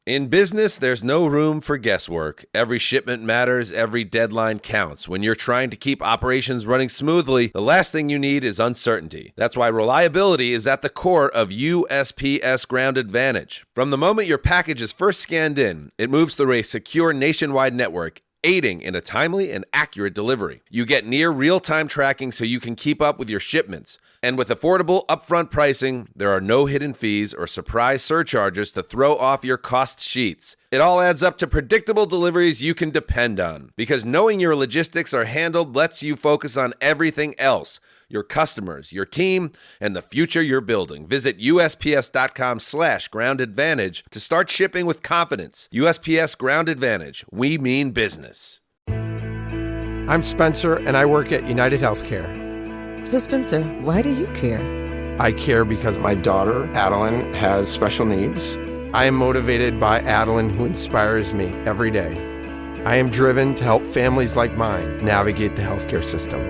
In business, there's no room for guesswork. Every shipment matters, every deadline counts. When you're trying to keep operations running smoothly, the last thing you need is uncertainty. That's why reliability is at the core of USPS Ground Advantage. From the moment your package is first scanned in, it moves through a secure nationwide network, aiding in a timely and accurate delivery. You get near real-time tracking so you can keep up with your shipments. And with affordable upfront pricing, there are no hidden fees or surprise surcharges to throw off your cost sheets. It all adds up to predictable deliveries you can depend on. Because knowing your logistics are handled lets you focus on everything else. Your customers, your team, and the future you're building. Visit USPS.com/Ground Advantage to start shipping with confidence. USPS Ground Advantage. We mean business. I'm Spencer, and I work at United Healthcare. So Spencer, why do you care? I care because my daughter, Adeline, has special needs. I am motivated by Adeline, who inspires me every day. I am driven to help families like mine navigate the healthcare system.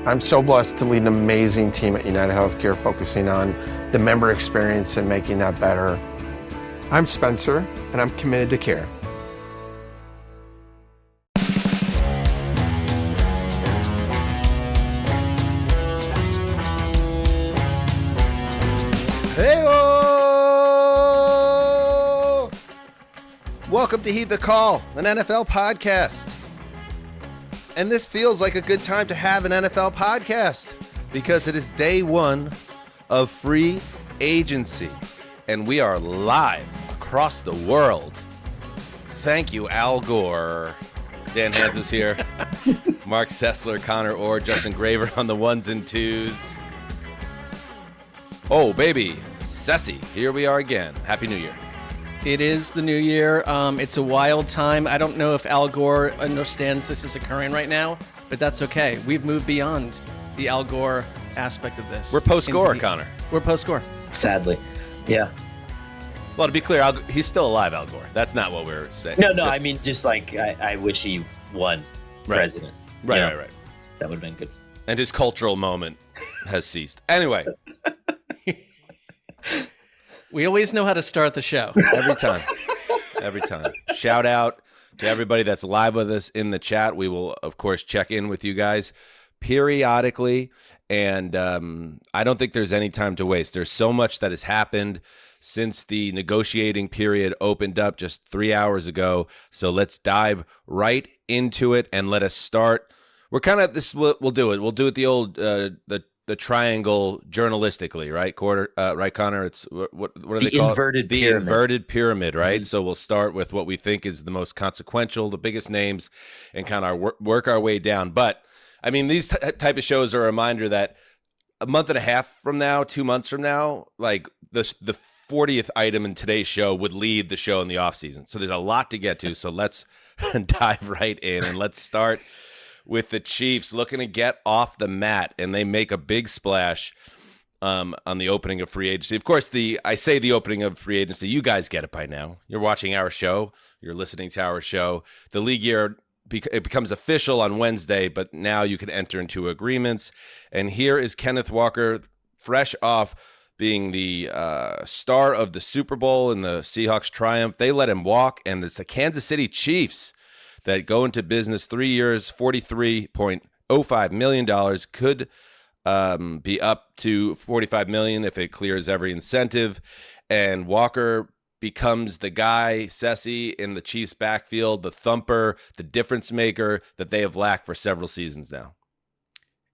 I'm so blessed to lead an amazing team at United Healthcare focusing on the member experience and making that better. I'm Spencer, and I'm committed to care. Hey-o! Welcome to Heed the Call, an NFL podcast. And this feels like a good time to have an NFL podcast because it is day one of free agency. And we are live across the world. Thank you, Allgeier. Dan Hanzus here. Marc Sessler, Conor Orr, Justin Graver on the ones and twos. Oh, baby. Sessy. Here we are again. Happy New Year. It is the new year. It's a wild time. I don't know if Al Gore understands this is occurring right now, but that's okay. We've moved beyond the Al Gore aspect of this. We're post-Gore, Connor. We're post-Gore. Sadly. Yeah. Well, to be clear, he's still alive, Al Gore. That's not what we're saying. No, I mean, just like, I wish he won president. Right. That would have been good. And his cultural moment has ceased. Anyway. We always know how to start the show. Every time. Shout out to everybody that's live with us in the chat. We will, of course, check in with you guys periodically. And I don't think there's any time to waste. There's so much that has happened since the negotiating period opened up just 3 hours ago. So let's dive right into it and let us start. We're kind of this. We'll do it. We'll do it the old the triangle journalistically, right? Right, Connor? It's what do they call it? The inverted pyramid, right? Mm-hmm. So we'll start with what we think is the most consequential, the biggest names, and kind of work our way down. But I mean, these type of shows are a reminder that a month and a half from now, 2 months from now, like the 40th item in today's show would lead the show in the offseason. So there's a lot to get to. So let's dive right in and let's start with the Chiefs looking to get off the mat, and they make a big splash on the opening of free agency. Of course, I say the opening of free agency. You guys get it by now. You're watching our show. You're listening to our show. The league year, it becomes official on Wednesday, but now you can enter into agreements. And here is Kenneth Walker, fresh off being the star of the Super Bowl and the Seahawks triumph. They let him walk, and it's the Kansas City Chiefs that go into business. 3 years, $43.05 million, could be up to $45 million if it clears every incentive. And Walker becomes the guy, Sessy, in the Chiefs' backfield, the thumper, the difference maker that they have lacked for several seasons now.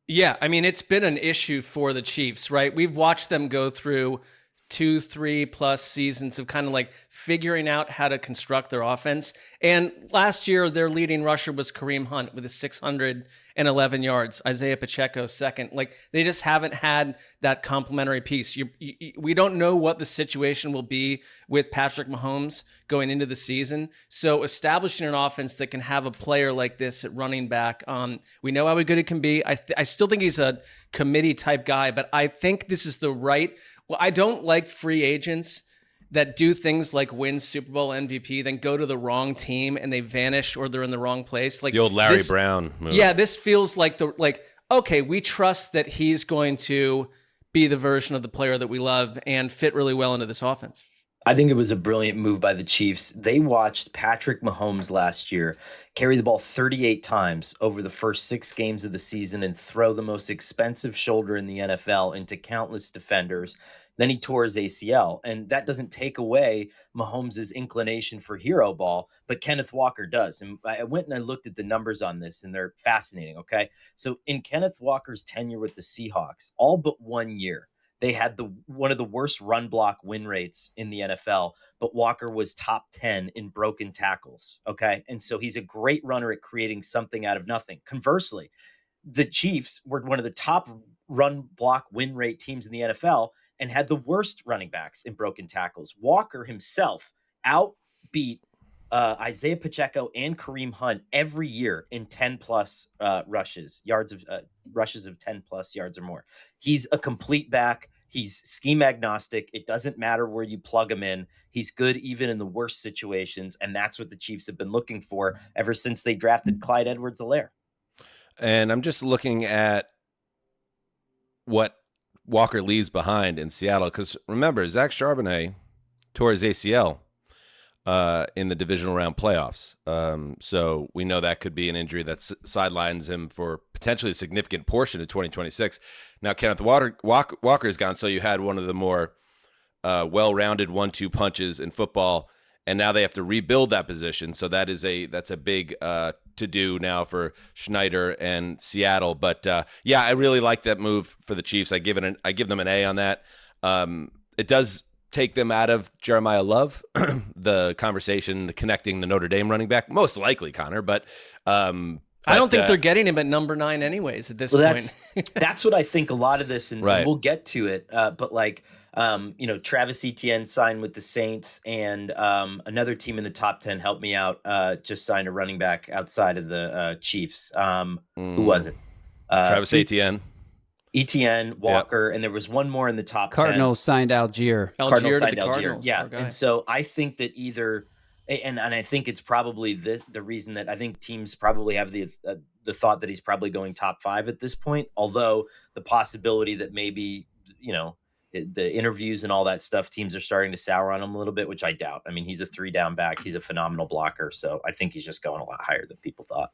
Yeah, I mean, it's been an issue for the Chiefs, right? We've watched them go through 2-3+ seasons of kind of like figuring out how to construct their offense. And last year, their leading rusher was Kareem Hunt with his 611 yards. Isaiah Pacheco second. Like, they just haven't had that complementary piece. We don't know what the situation will be with Patrick Mahomes going into the season. So establishing an offense that can have a player like this at running back, we know how good it can be. I still think he's a committee type guy, but I think this is the right. Well, I don't like free agents that do things like win Super Bowl MVP, then go to the wrong team and they vanish or they're in the wrong place. Like the old Larry Brown move. Yeah, this feels like okay, we trust that he's going to be the version of the player that we love and fit really well into this offense. I think it was a brilliant move by the Chiefs. They watched Patrick Mahomes last year carry the ball 38 times over the first 6 games of the season and throw the most expensive shoulder in the NFL into countless defenders. Then he tore his ACL, and that doesn't take away Mahomes' inclination for hero ball, but Kenneth Walker does. And I went and I looked at the numbers on this, and they're fascinating, okay? So in Kenneth Walker's tenure with the Seahawks, all but 1 year, they had one of the worst run block win rates in the NFL, but Walker was top 10 in broken tackles. Okay. And so he's a great runner at creating something out of nothing. Conversely, the Chiefs were one of the top run block win rate teams in the NFL and had the worst running backs in broken tackles. Walker himself outbeat Isaiah Pacheco and Kareem Hunt every year in 10 plus rushes of 10 plus yards or more. He's a complete back. He's scheme agnostic. It doesn't matter where you plug him in. He's good even in the worst situations. And that's what the Chiefs have been looking for ever since they drafted Clyde Edwards-Helaire. And I'm just looking at what Walker leaves behind in Seattle. Because remember, Zach Charbonnet tore his ACL in the divisional round playoffs. So we know that could be an injury that sidelines him for potentially a significant portion of 2026. Now, Kenneth Walker is gone, so you had one of the more well-rounded 1-2 punches in football, and now they have to rebuild that position. So that's a big to-do now for Schneider and Seattle. But yeah, I really like that move for the Chiefs. I give them an A on that. It does take them out of Jeremiah Love, the conversation, the connecting the Notre Dame running back, most likely, Connor. But I don't think they're getting him at number 9 anyways at this point. That's what I think a lot of this, and right. We'll get to it. But like, Travis Etienne signed with the Saints, and another team in the top 10, help me out, just signed a running back outside of the Chiefs. Who was it? Travis Etienne, Walker, and there was one more in the top 10. Cardinals signed Algier. Cardinals signed Allgeier. Cardinals, yeah, and so I think that either, and I think it's probably the reason that I think teams probably have the thought that he's probably going top 5 at this point. Although the possibility that maybe the interviews and all that stuff, teams are starting to sour on him a little bit, which I doubt. I mean, he's a 3-down back. He's a phenomenal blocker, so I think he's just going a lot higher than people thought.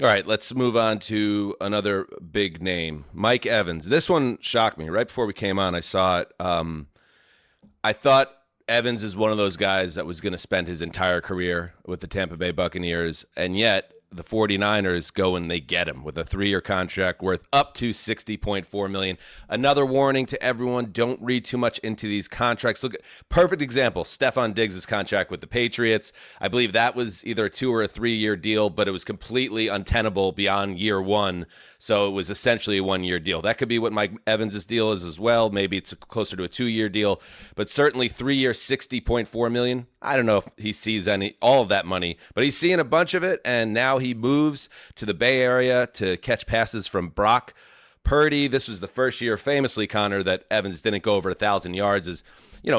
All right, let's move on to another big name, Mike Evans. This one shocked me. Right before we came on, I saw it. I thought Evans is one of those guys that was going to spend his entire career with the Tampa Bay Buccaneers, and yet the 49ers go and they get him with a 3-year contract worth up to $60.4 million. Another warning to everyone, don't read too much into these contracts. Look, perfect example, Stephon Diggs' contract with the Patriots. I believe that was either a 2 or a 3-year deal, but it was completely untenable beyond year 1. So it was essentially a 1-year deal. That could be what Mike Evans' deal is as well. Maybe it's closer to a 2-year deal, but certainly 3-year, $60.4 million. I don't know if he sees all of that money, but he's seeing a bunch of it, and now he moves to the Bay Area to catch passes from Brock Purdy. This was the first year, famously, Connor, that Evans didn't go over 1,000 yards. As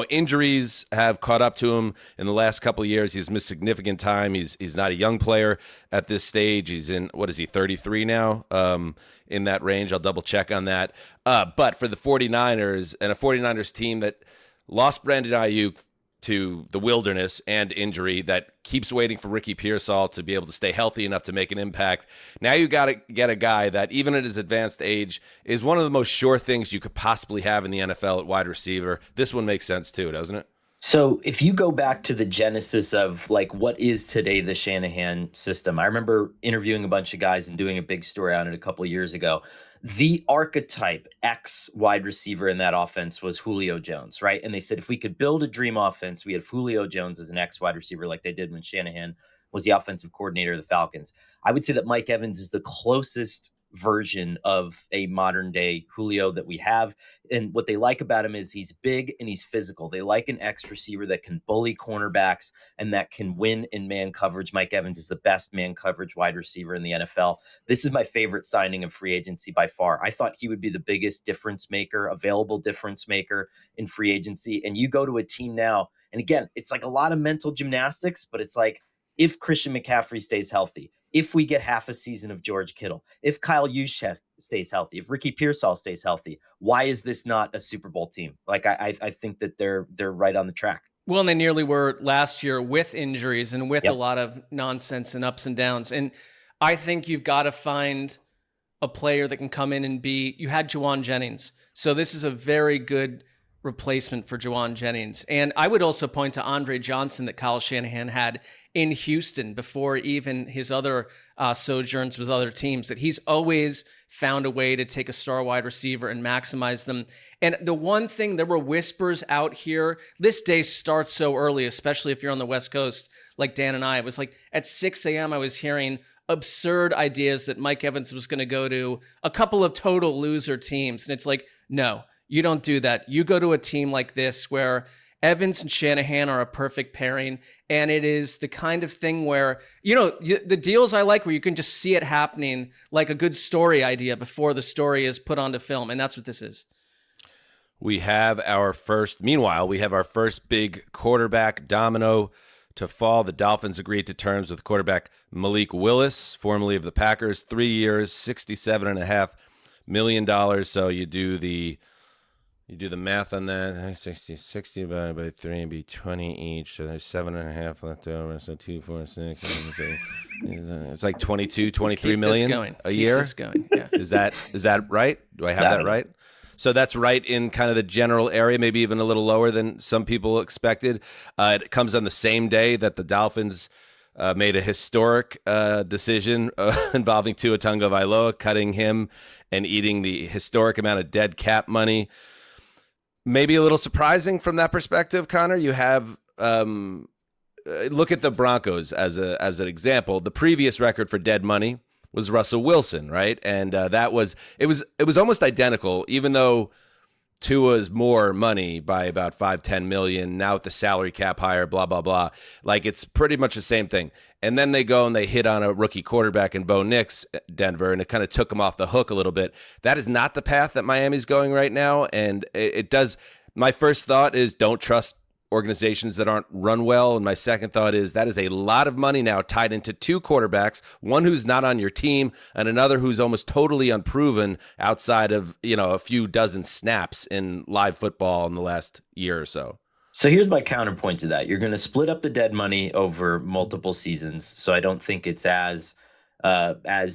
injuries have caught up to him in the last couple of years. He's missed significant time. He's not a young player at this stage. He's in, 33 now? In that range. I'll double check on that. But for the 49ers, and a 49ers team that lost Brandon Ayuk to the wilderness and injury, that keeps waiting for Ricky Pearsall to be able to stay healthy enough to make an impact. Now you got to get a guy that, even at his advanced age, is one of the most sure things you could possibly have in the NFL at wide receiver. This one makes sense too, doesn't it? So if you go back to the genesis of like what is today the Shanahan system, I remember interviewing a bunch of guys and doing a big story on it a couple of years ago. The archetype X wide receiver in that offense was Julio Jones, right? And they said if we could build a dream offense, we had Julio Jones as an X wide receiver like they did when Shanahan was the offensive coordinator of the Falcons. I would say that Mike Evans is the closest version of a modern day Julio that we have. And what they like about him is he's big and he's physical. They like an X receiver that can bully cornerbacks and that can win in man coverage. Mike Evans is the best man coverage wide receiver in the NFL. This is my favorite signing of free agency by far. I thought he would be the biggest difference maker, available difference maker in free agency. And you go to a team now, and again, it's like a lot of mental gymnastics, but it's like, if Christian McCaffrey stays healthy, if we get half a season of George Kittle, if Kyle Juszczyk stays healthy, if Ricky Pearsall stays healthy, why is this not a Super Bowl team? Like I think that they're right on the track. Well, and they nearly were last year with injuries and with Yep. a lot of nonsense and ups and downs. And I think you've got to find a player that can come in and you had Juwan Jennings. So this is a very good replacement for Juwan Jennings. And I would also point to Andre Johnson that Kyle Shanahan had in Houston before even his other sojourns with other teams, that he's always found a way to take a star wide receiver and maximize them. And the one thing, there were whispers out here, this day starts so early, especially if you're on the West Coast, like Dan and I. It was like at 6 a.m. I was hearing absurd ideas that Mike Evans was going to go to a couple of total loser teams. And it's like, no, you don't do that. You go to a team like this where Evans and Shanahan are a perfect pairing. And it is the kind of thing where, the deals I like where you can just see it happening like a good story idea before the story is put onto film. And that's what this is. Meanwhile, we have our first big quarterback domino to fall. The Dolphins agreed to terms with quarterback Malik Willis, formerly of the Packers, 3 years, $67.5 million. So you do the math on that. 60 divided by 3 and be 20 each. So there's 7.5 left over. So 2, 4, 6. It's like 22, 23 million a year. Keep this going. Yeah. Is that right? Do I have that right? So that's right in kind of the general area, maybe even a little lower than some people expected. It comes on the same day that the Dolphins made a historic decision involving Tua Tagovailoa, cutting him and eating the historic amount of dead cap money. Maybe a little surprising from that perspective, Connor. You have look at the Broncos as an example. The previous record for dead money was Russell Wilson, right? And it was almost identical, even though Tua's more money by about 5-10 million. Now with the salary cap higher, blah, blah, blah. Like, it's pretty much the same thing. And then they go and they hit on a rookie quarterback in Bo Nix, Denver, and it kind of took them off the hook a little bit. That is not the path that Miami's going right now. And it does. My first thought is don't trust organizations that aren't run well. And my second thought is that is a lot of money now tied into two quarterbacks, one who's not on your team and another who's almost totally unproven outside of, a few dozen snaps in live football in the last year or so. So here's my counterpoint to that. You're going to split up the dead money over multiple seasons. So I don't think it's as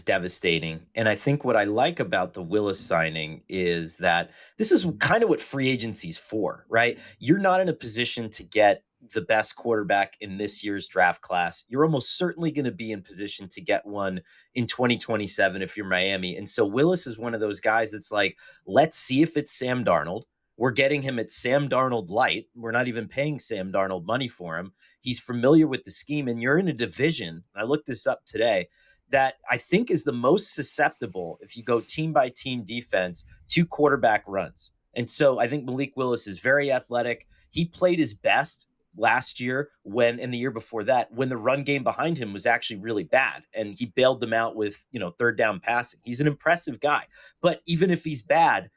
devastating. And I think what I like about the Willis signing is that this is kind of what free agency's for, right? You're not in a position to get the best quarterback in this year's draft class. You're almost certainly going to be in position to get one in 2027 if you're Miami. And so Willis is one of those guys that's like, let's see if it's Sam Darnold. We're getting him at Sam Darnold light. We're not even paying Sam Darnold money for him. He's familiar with the scheme, and you're in a division, I looked this up today, that I think is the most susceptible, if you go team by team defense, to quarterback runs. And so I think Malik Willis is very athletic. He played his best last year and the year before that, when the run game behind him was actually really bad. And he bailed them out with, third down passing. He's an impressive guy. But even if he's bad,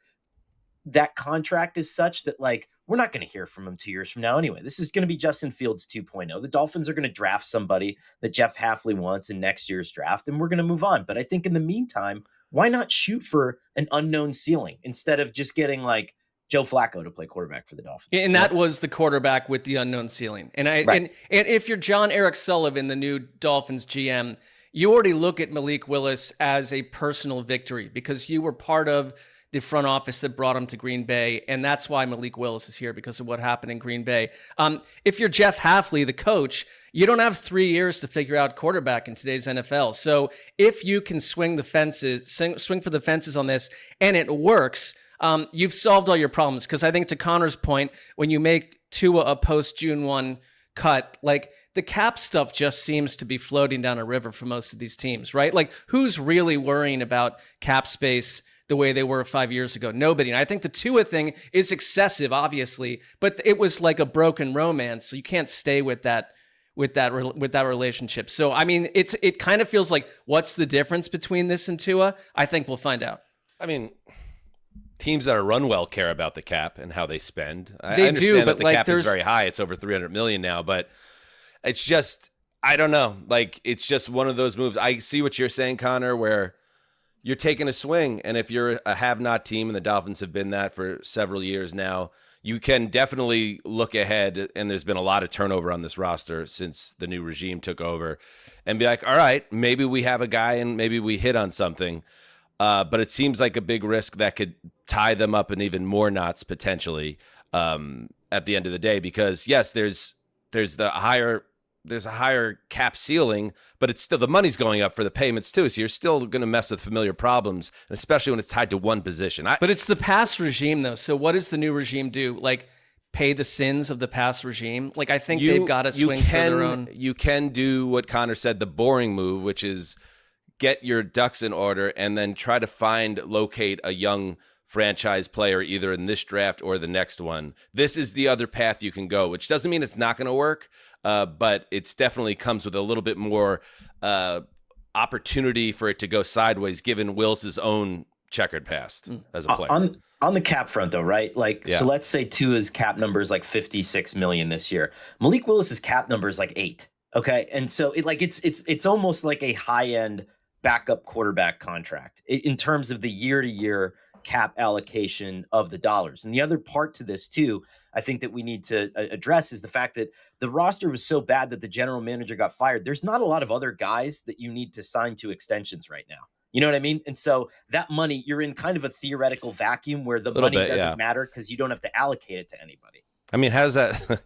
that contract is such that, we're not going to hear from him 2 years from now anyway. This is going to be Justin Fields 2.0. The Dolphins are going to draft somebody that Jeff Hafley wants in next year's draft, and we're going to move on. But I think in the meantime, why not shoot for an unknown ceiling instead of just getting Joe Flacco to play quarterback for the Dolphins? And that was the quarterback with the unknown ceiling. And and if you're John Eric Sullivan, the new Dolphins GM, you already look at Malik Willis as a personal victory because you were part of the front office that brought him to Green Bay. And that's why Malik Willis is here, because of what happened in Green Bay. If you're Jeff Hafley, the coach, you don't have 3 years to figure out quarterback in today's NFL. So if you can swing for the fences on this and it works, you've solved all your problems. Because I think to Connor's point, when you make Tua a post June 1 cut, the cap stuff just seems to be floating down a river for most of these teams, right? Who's really worrying about cap space the way they were 5 years ago? Nobody. And I think the Tua thing is excessive, obviously, but it was like a broken romance. So you can't stay with that relationship. So, I mean, it kind of feels like, what's the difference between this and Tua? I think we'll find out. I mean, teams that are run well care about the cap and how they spend. I understand do, that the cap is very high. It's over $300 million now, but it's just, I don't know. It's just one of those moves. I see what you're saying, Connor, where you're taking a swing. And if you're a have-not team, and the Dolphins have been that for several years now, you can definitely look ahead, and there's been a lot of turnover on this roster since the new regime took over, and be like, all right, maybe we have a guy and maybe we hit on something. But it seems like a big risk that could tie them up in even more knots potentially at the end of the day, because yes, there's a higher cap ceiling, but it's still, the money's going up for the payments too. So you're still going to mess with familiar problems, and especially when it's tied to one position. But it's the past regime though. So what does the new regime do? Like pay the sins of the past regime? Like I think they've got to swing for their own. You can do what Conor said, the boring move, which is get your ducks in order and then try to locate a young franchise player either in this draft or the next one. This is the other path you can go, which doesn't mean it's not going to work, but it's definitely comes with a little bit more opportunity for it to go sideways, given Willis's own checkered past as a player. On the cap front, though, right? Like, so let's say Tua's cap number is like $56 million this year. Malik Willis's cap number is like $8 million. Okay, and so it's almost like a high end backup quarterback contract in terms of the year-to-year cap allocation of the dollars. And the other part to this too, I think that we need to address is the fact that the roster was so bad that the general manager got fired. There's not a lot of other guys that you need to sign to extensions right now. You know what I mean? And so that money, you're in kind of a theoretical vacuum where the money doesn't matter because you don't have to allocate it to anybody. I mean, how's that?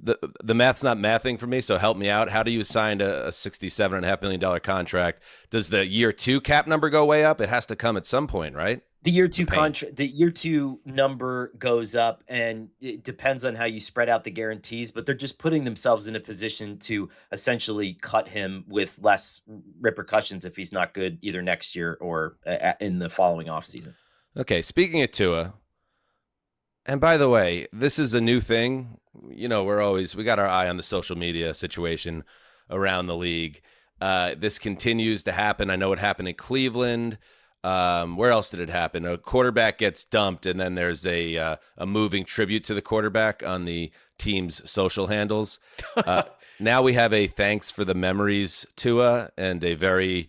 The math's not mathing for me, so help me out. How do you sign a $67.5 million contract? Does the year 2 cap number go way up? It has to come at some point, right? The year 2 contract, the year 2 number goes up, and it depends on how you spread out the guarantees, but they're just putting themselves in a position to essentially cut him with less repercussions if he's not good either next year or in the following offseason. Okay, speaking of Tua, and by the way, this is a new thing. You know, we got our eye on the social media situation around the league. This continues to happen. I know it happened in Cleveland. Where else did it happen? A quarterback gets dumped, and then there's a moving tribute to the quarterback on the team's social handles. Now we have a thanks for the memories Tua, and a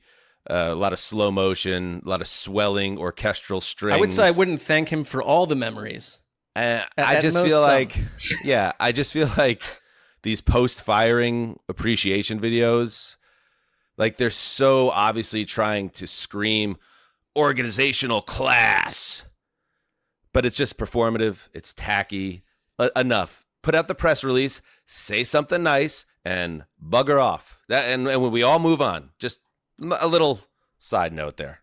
lot of slow motion, a lot of swelling orchestral strings. I would say I wouldn't thank him for all the memories. I just feel like these post-firing appreciation videos, like they're so obviously trying to scream organizational class, but it's just performative. It's tacky. Enough. Put out the press release, say something nice, and bugger off. And when we all move on, just a little side note there.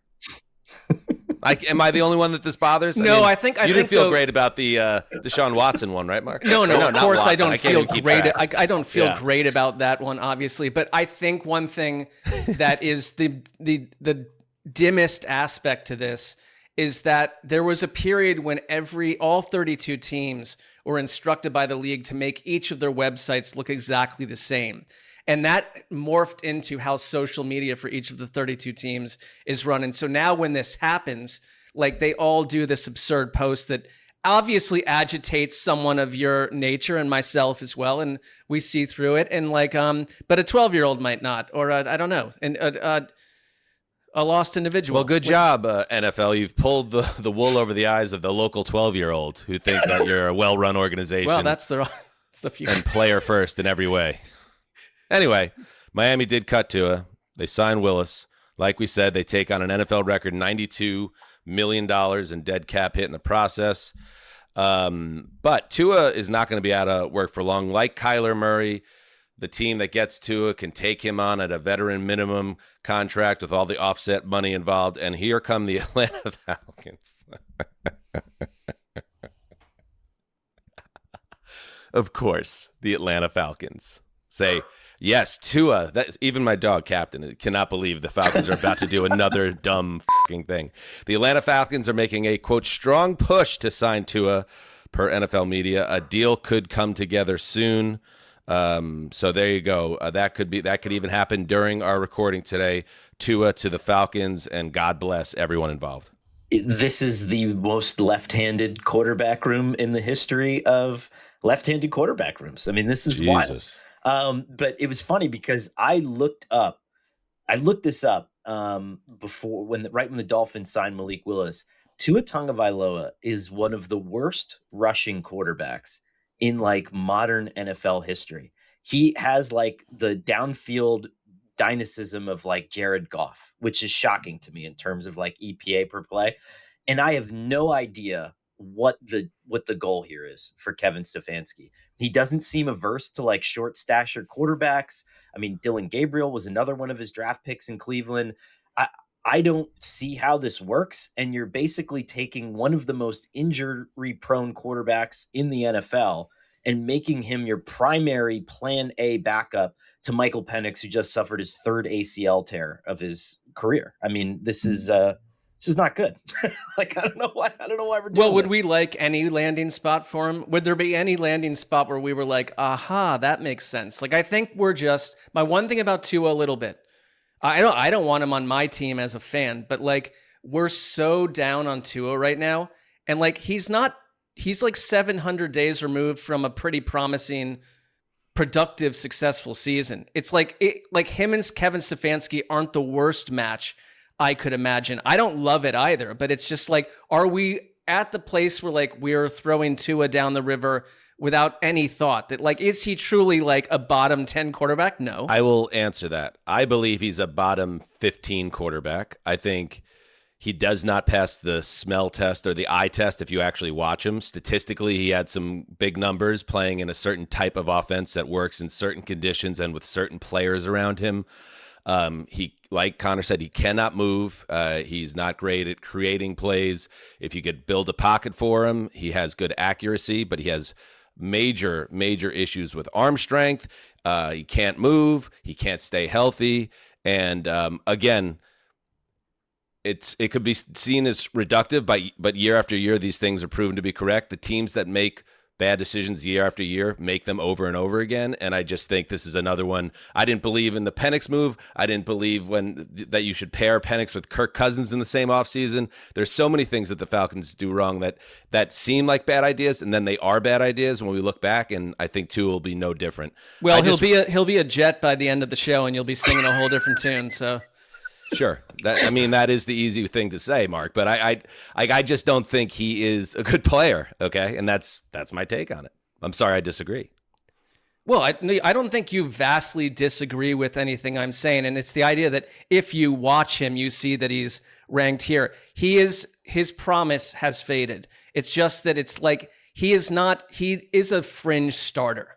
Am I the only one that this bothers? No, I think think you didn't feel great about the Deshaun Watson one, right, Mark? No, of course Watson. I don't feel great. I don't feel Yeah. great about that one, obviously. But I think one thing that is the dimmest aspect to this is that there was a period when all 32 teams were instructed by the league to make each of their websites look exactly the same. And that morphed into how social media for each of the 32 teams is run. And so now when this happens, like they all do this absurd post that obviously agitates someone of your nature and myself as well. And we see through it. And like, but a 12-year-old might not, or I don't know. And a lost individual. Well, good job, NFL. You've pulled the wool over the eyes of the local 12-year-old who think that you're a well-run organization. Well, that's the future. And player first in every way. Anyway, Miami did cut Tua. They signed Willis. Like we said, they take on an NFL record $92 million in dead cap hit in the process. But Tua is not going to be out of work for long. Like Kyler Murray, the team that gets Tua can take him on at a veteran minimum contract with all the offset money involved. And here come the Atlanta Falcons. Of course, the Atlanta Falcons say, yes, Tua. Even my dog, Captain, cannot believe the Falcons are about to do another dumb fucking thing. The Atlanta Falcons are making a, quote, strong push to sign Tua, per NFL media. A deal could come together soon. So there you go. That could even happen during our recording today. Tua to the Falcons, and God bless everyone involved. This is the most left-handed quarterback room in the history of left-handed quarterback rooms. I mean, this is wild. But it was funny because I looked this up before right when the Dolphins signed Malik Willis. Tua Tagovailoa is one of the worst rushing quarterbacks in like modern NFL history. He has like the downfield dynamism of like Jared Goff, which is shocking to me in terms of like EPA per play. And I have no idea what the goal here is for Kevin Stefanski. He doesn't seem averse to like short stature quarterbacks. I mean, Dylan Gabriel was another one of his draft picks in Cleveland. I don't see how this works. And you're basically taking one of the most injury prone quarterbacks in the NFL and making him your primary plan A backup to Michael Penix, who just suffered his third ACL tear of his career. I mean, this is not good. Like, I don't know why we're doing Well, would we like any landing spot for him? Would there be any landing spot where we were like, aha, that makes sense? Like, I think my one thing about Tua a little bit, I don't want him on my team as a fan, but like, we're so down on Tua right now. And like, he's like 700 days removed from a pretty promising, productive, successful season. It's like him and Kevin Stefanski aren't the worst match I could imagine. I don't love it either, but it's just like, are we at the place where like we're throwing Tua down the river without any thought that like, is he truly like a bottom 10 quarterback? No. I will answer that. I believe he's a bottom 15 quarterback. I think he does not pass the smell test or the eye test if you actually watch him. Statistically, he had some big numbers playing in a certain type of offense that works in certain conditions and with certain players around him. He, like Connor said, he cannot move. He's not great at creating plays. If you could build a pocket for him, he has good accuracy, but he has major issues with arm strength. He can't move. He can't stay healthy. And again, it could be seen as reductive, but year after year, these things are proven to be correct. The teams that make bad decisions year after year make them over and over again, and I just think this is another one. I didn't believe in the Penix move. I didn't believe that you should pair Penix with Kirk Cousins in the same offseason. There's so many things that the Falcons do wrong that seem like bad ideas, and then they are bad ideas when we look back, and I think Tua will be no different. Well, he'll be a Jet by the end of the show, and you'll be singing a whole different tune, so... Sure. That is the easy thing to say, Mark, but I just don't think he is a good player. Okay. And that's my take on it. I'm sorry. I disagree. Well, I don't think you vastly disagree with anything I'm saying. And it's the idea that if you watch him, you see that he's ranked here. His promise has faded. It's just that it's like, he is a fringe starter.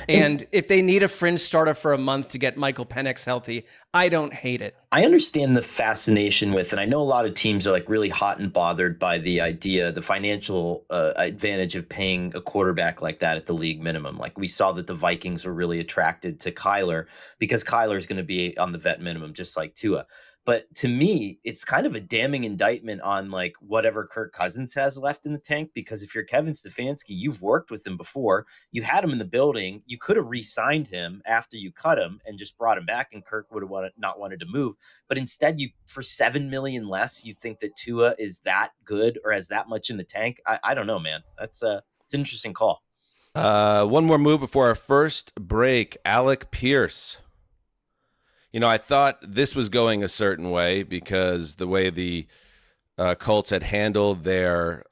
And if they need a fringe starter for a month to get Michael Penix healthy, I don't hate it. I understand the fascination with, and I know a lot of teams are like really hot and bothered by the financial advantage of paying a quarterback like that at the league minimum. Like we saw that the Vikings were really attracted to Kyler because Kyler is going to be on the vet minimum, just like Tua. But to me, it's kind of a damning indictment on like whatever Kirk Cousins has left in the tank, because if you're Kevin Stefanski, you've worked with him before. You had him in the building. You could have re-signed him after you cut him and just brought him back, and Kirk would have not wanted to move. But instead, for $7 million less, you think that Tua is that good or has that much in the tank? I don't know, man. It's an interesting call. One more move before our first break. Alec Pierce. I thought this was going a certain way because the way the Colts had handled their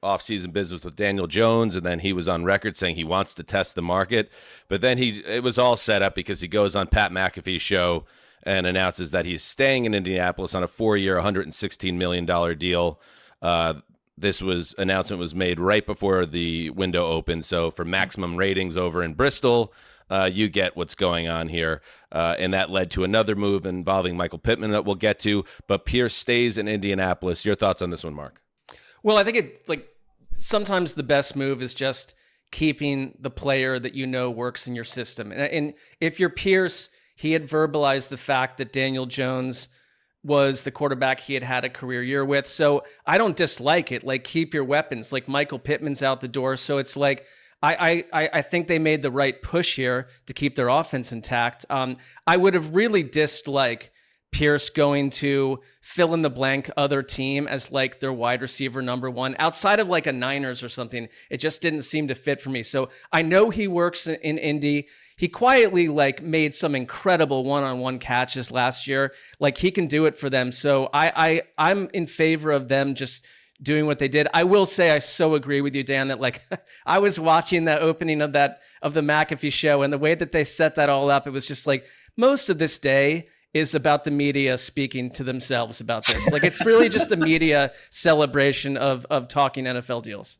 offseason business with Daniel Jones, and then he was on record saying he wants to test the market. But then it was all set up because he goes on Pat McAfee's show and announces that he's staying in Indianapolis on a 4-year, $116 million deal. This announcement was made right before the window opened. So for maximum ratings over in Bristol, you get what's going on here. And that led to another move involving Michael Pittman that we'll get to. But Pierce stays in Indianapolis. Your thoughts on this one, Mark? Well, I think sometimes the best move is just keeping the player that works in your system. And if you're Pierce, he had verbalized the fact that Daniel Jones was the quarterback he had a career year with. So I don't dislike it. Like, keep your weapons. Like, Michael Pittman's out the door. So it's like, I think they made the right push here to keep their offense intact. I would have really disliked Pierce going to fill in the blank other team as like their wide receiver number one outside of like a Niners or something. It just didn't seem to fit for me. So I know he works in Indy. He quietly like made some incredible one-on-one catches last year. Like he can do it for them. So I'm in favor of them just doing what they did. I will say I so agree with you, Dan, that like I was watching the opening of the McAfee show, and the way that they set that all up, it was just like most of this day is about the media speaking to themselves about this. Like it's really just a media celebration of talking NFL deals.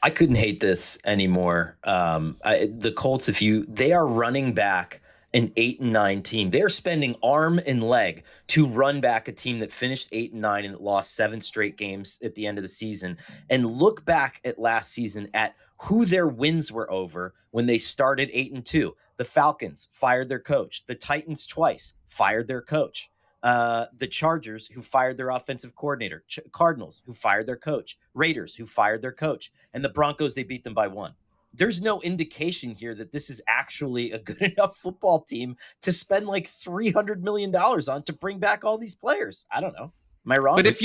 I couldn't hate this anymore. The Colts, they are running back an 8-9 team. They're spending arm and leg to run back a team that finished 8-9 and that lost 7 straight games at the end of the season. And look back at last season at who their wins were over when they started 8-2. The Falcons fired their coach. The Titans twice fired their coach. The Chargers, who fired their offensive coordinator. Cardinals, who fired their coach. Raiders, who fired their coach. And the Broncos, they beat them by 1. There's no indication here that this is actually a good enough football team to spend like $300 million on to bring back all these players. I don't know. Am I wrong? But if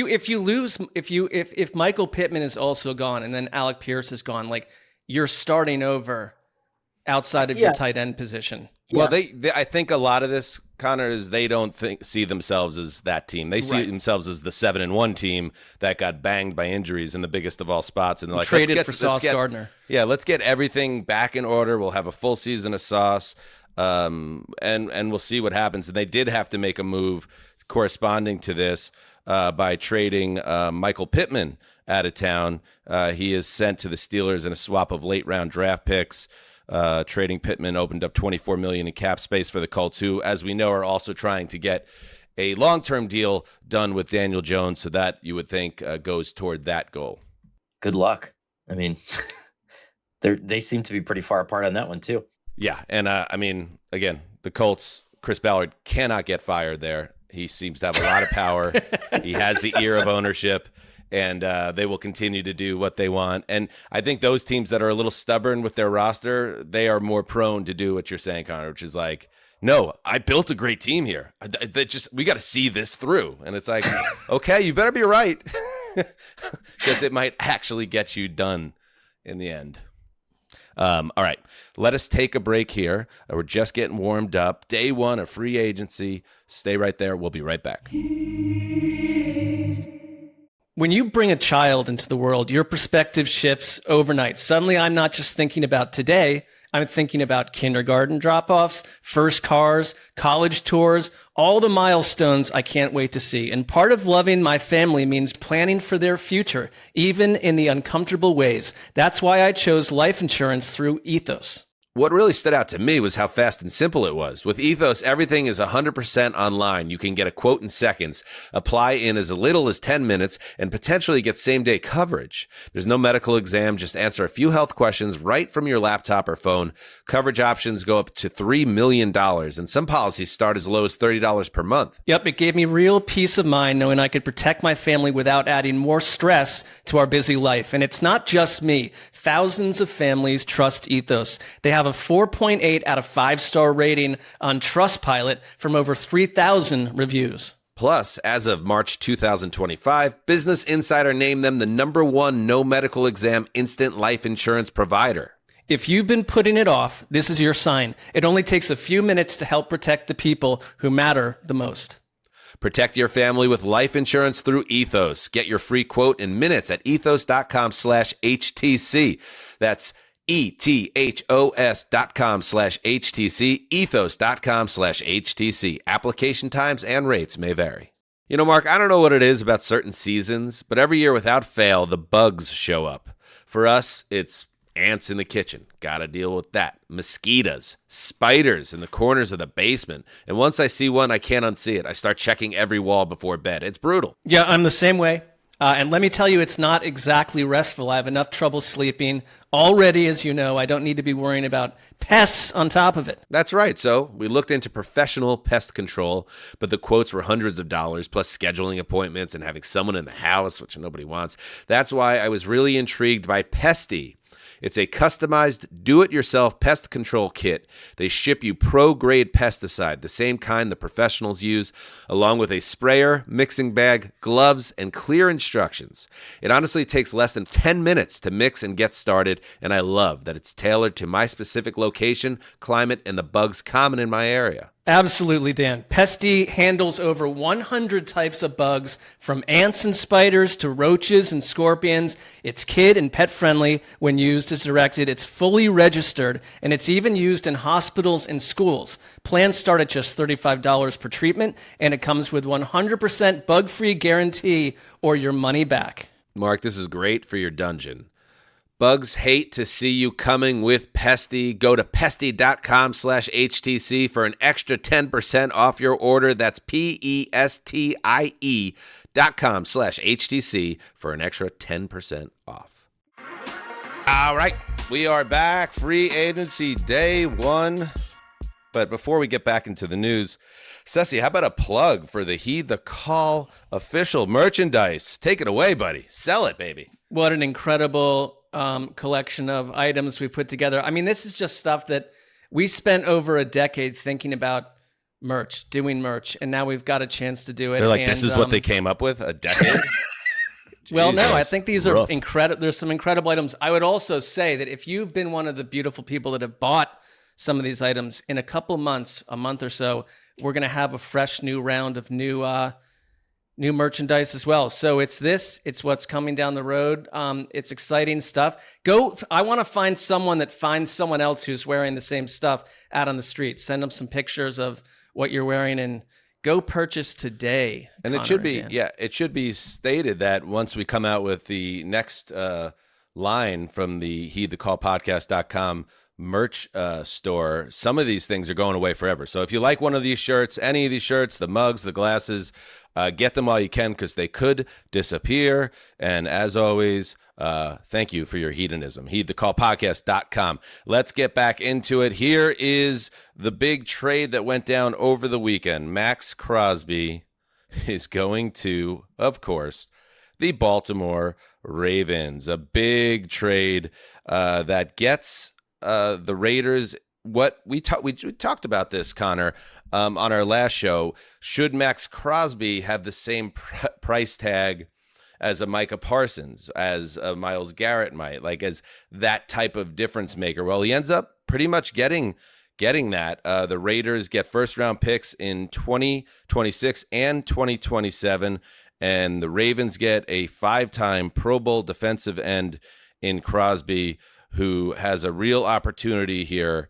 Michael Pittman is also gone and then Alec Pierce is gone, like you're starting over outside of your tight end position. Well, I think a lot of this, Connor, is they don't see themselves as that team. They see themselves as the 7-1 team that got banged by injuries in the biggest of all spots, and they're like, traded for Sauce Gardner. Yeah, let's get everything back in order. We'll have a full season of Sauce, and we'll see what happens. And they did have to make a move corresponding to this by trading Michael Pittman out of town. He is sent to the Steelers in a swap of late round draft picks. Trading Pittman opened up $24 million in cap space for the Colts, who, as we know, are also trying to get a long-term deal done with Daniel Jones, so that you would think goes toward that goal. Good luck. I mean, they seem to be pretty far apart on that one too. Yeah, and I mean, again, the Colts, Chris Ballard cannot get fired there. He seems to have a lot of power. He has the ear of ownership. And they will continue to do what they want. And I think those teams that are a little stubborn with their roster, they are more prone to do what you're saying, Connor, which is like, no, I built a great team here. We got to see this through. And it's like, okay, you better be right, because it might actually get you done in the end. All right, let us take a break here. We're just getting warmed up. Day 1 of free agency. Stay right there. We'll be right back. When you bring a child into the world, your perspective shifts overnight. Suddenly, I'm not just thinking about today. I'm thinking about kindergarten drop-offs, first cars, college tours, all the milestones I can't wait to see. And part of loving my family means planning for their future, even in the uncomfortable ways. That's why I chose life insurance through Ethos. What really stood out to me was how fast and simple it was. With Ethos, everything is 100% online. You can get a quote in seconds, apply in as little as 10 minutes, and potentially get same-day coverage. There's no medical exam. Just answer a few health questions right from your laptop or phone. Coverage options go up to $3 million, and some policies start as low as $30 per month. Yep, it gave me real peace of mind knowing I could protect my family without adding more stress to our busy life. And it's not just me. Thousands of families trust Ethos. They have a 4.8 out of 5-star rating on Trustpilot from over 3,000 reviews. Plus, as of March 2025, Business Insider named them the #1 no medical exam instant life insurance provider. If you've been putting it off, this is your sign. It only takes a few minutes to help protect the people who matter the most. Protect your family with life insurance through Ethos. Get your free quote in minutes at ethos.com/HTC. That's ethos.com/HTC, ethos.com/HTC. Application times and rates may vary. You know, Mark, I don't know what it is about certain seasons, but every year without fail, the bugs show up. For us, it's ants in the kitchen. Gotta deal with that. Mosquitoes, spiders in the corners of the basement. And once I see one, I can't unsee it. I start checking every wall before bed. It's brutal. Yeah, I'm the same way. And let me tell you, it's not exactly restful. I have enough trouble sleeping already, as you know. I don't need to be worrying about pests on top of it. That's right. So we looked into professional pest control, but the quotes were hundreds of dollars, plus scheduling appointments and having someone in the house, which nobody wants. That's why I was really intrigued by Pesty. It's a customized, do-it-yourself pest control kit. They ship you pro-grade pesticide, the same kind the professionals use, along with a sprayer, mixing bag, gloves, and clear instructions. It honestly takes less than 10 minutes to mix and get started, and I love that it's tailored to my specific location, climate, and the bugs common in my area. Absolutely, Dan. Pesty handles over 100 types of bugs, from ants and spiders to roaches and scorpions. It's kid and pet friendly when used as directed. It's fully registered, and it's even used in hospitals and schools. Plans start at just $35 per treatment, and it comes with 100% bug-free guarantee or your money back. Mark, this is great for your dungeon. Bugs hate to see you coming with Pesty. Go to pesty.com/HTC for an extra 10% off your order. That's PESTIE.com/HTC for an extra 10% off. All right, we are back. Free agency day one. But before we get back into the news, Ceci, how about a plug for the Heed the Call official merchandise? Take it away, buddy. Sell it, baby. What an incredible collection of items we put together. I mean, this is just stuff that we spent over a decade thinking about doing merch, and now we've got a chance to do it. They're like, and this is what they came up with? A decade? Well, no, I think these are Rough. incredible. There's some incredible items. I would also say that if you've been one of the beautiful people that have bought some of these items, in a couple months, a month or so, we're going to have a fresh new round of new merchandise as well. So it's what's coming down the road. It's exciting stuff. I want to find someone that finds someone else who's wearing the same stuff out on the street. Send them some pictures of what you're wearing and go purchase today. And Connor, it should be, again. it should be stated that once we come out with the next line from the heedthecallpodcast.com merch store, some of these things are going away forever. So if you like one of these shirts, any of these shirts, the mugs, the glasses, get them while you can, because they could disappear. And as always, thank you for your hedonism. Heedthecallpodcast.com. Let's get back into it. Here is the big trade that went down over the weekend. Maxx Crosby is going to, of course, the Baltimore Ravens. A big trade that gets the Raiders. What we talked about this, Connor, on our last show. Should Maxx Crosby have the same price tag as a Micah Parsons, as a Myles Garrett might, like as that type of difference maker? Well, he ends up pretty much getting that. The Raiders get first-round picks in 2026 and 2027, and the Ravens get a 5-time Pro Bowl defensive end in Crosby, who has a real opportunity here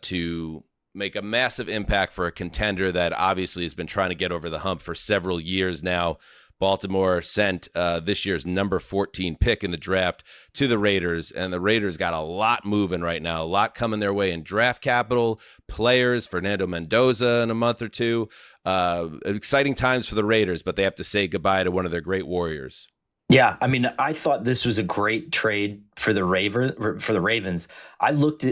to make a massive impact for a contender that obviously has been trying to get over the hump for several years now. Baltimore sent this year's number 14 pick in the draft to the Raiders, and the Raiders got a lot moving right now, a lot coming their way in draft capital, players, Fernando Mendoza in a month or two. Exciting times for the Raiders, but they have to say goodbye to one of their great warriors. Yeah, I mean, I thought this was a great trade for the Ravens. I looked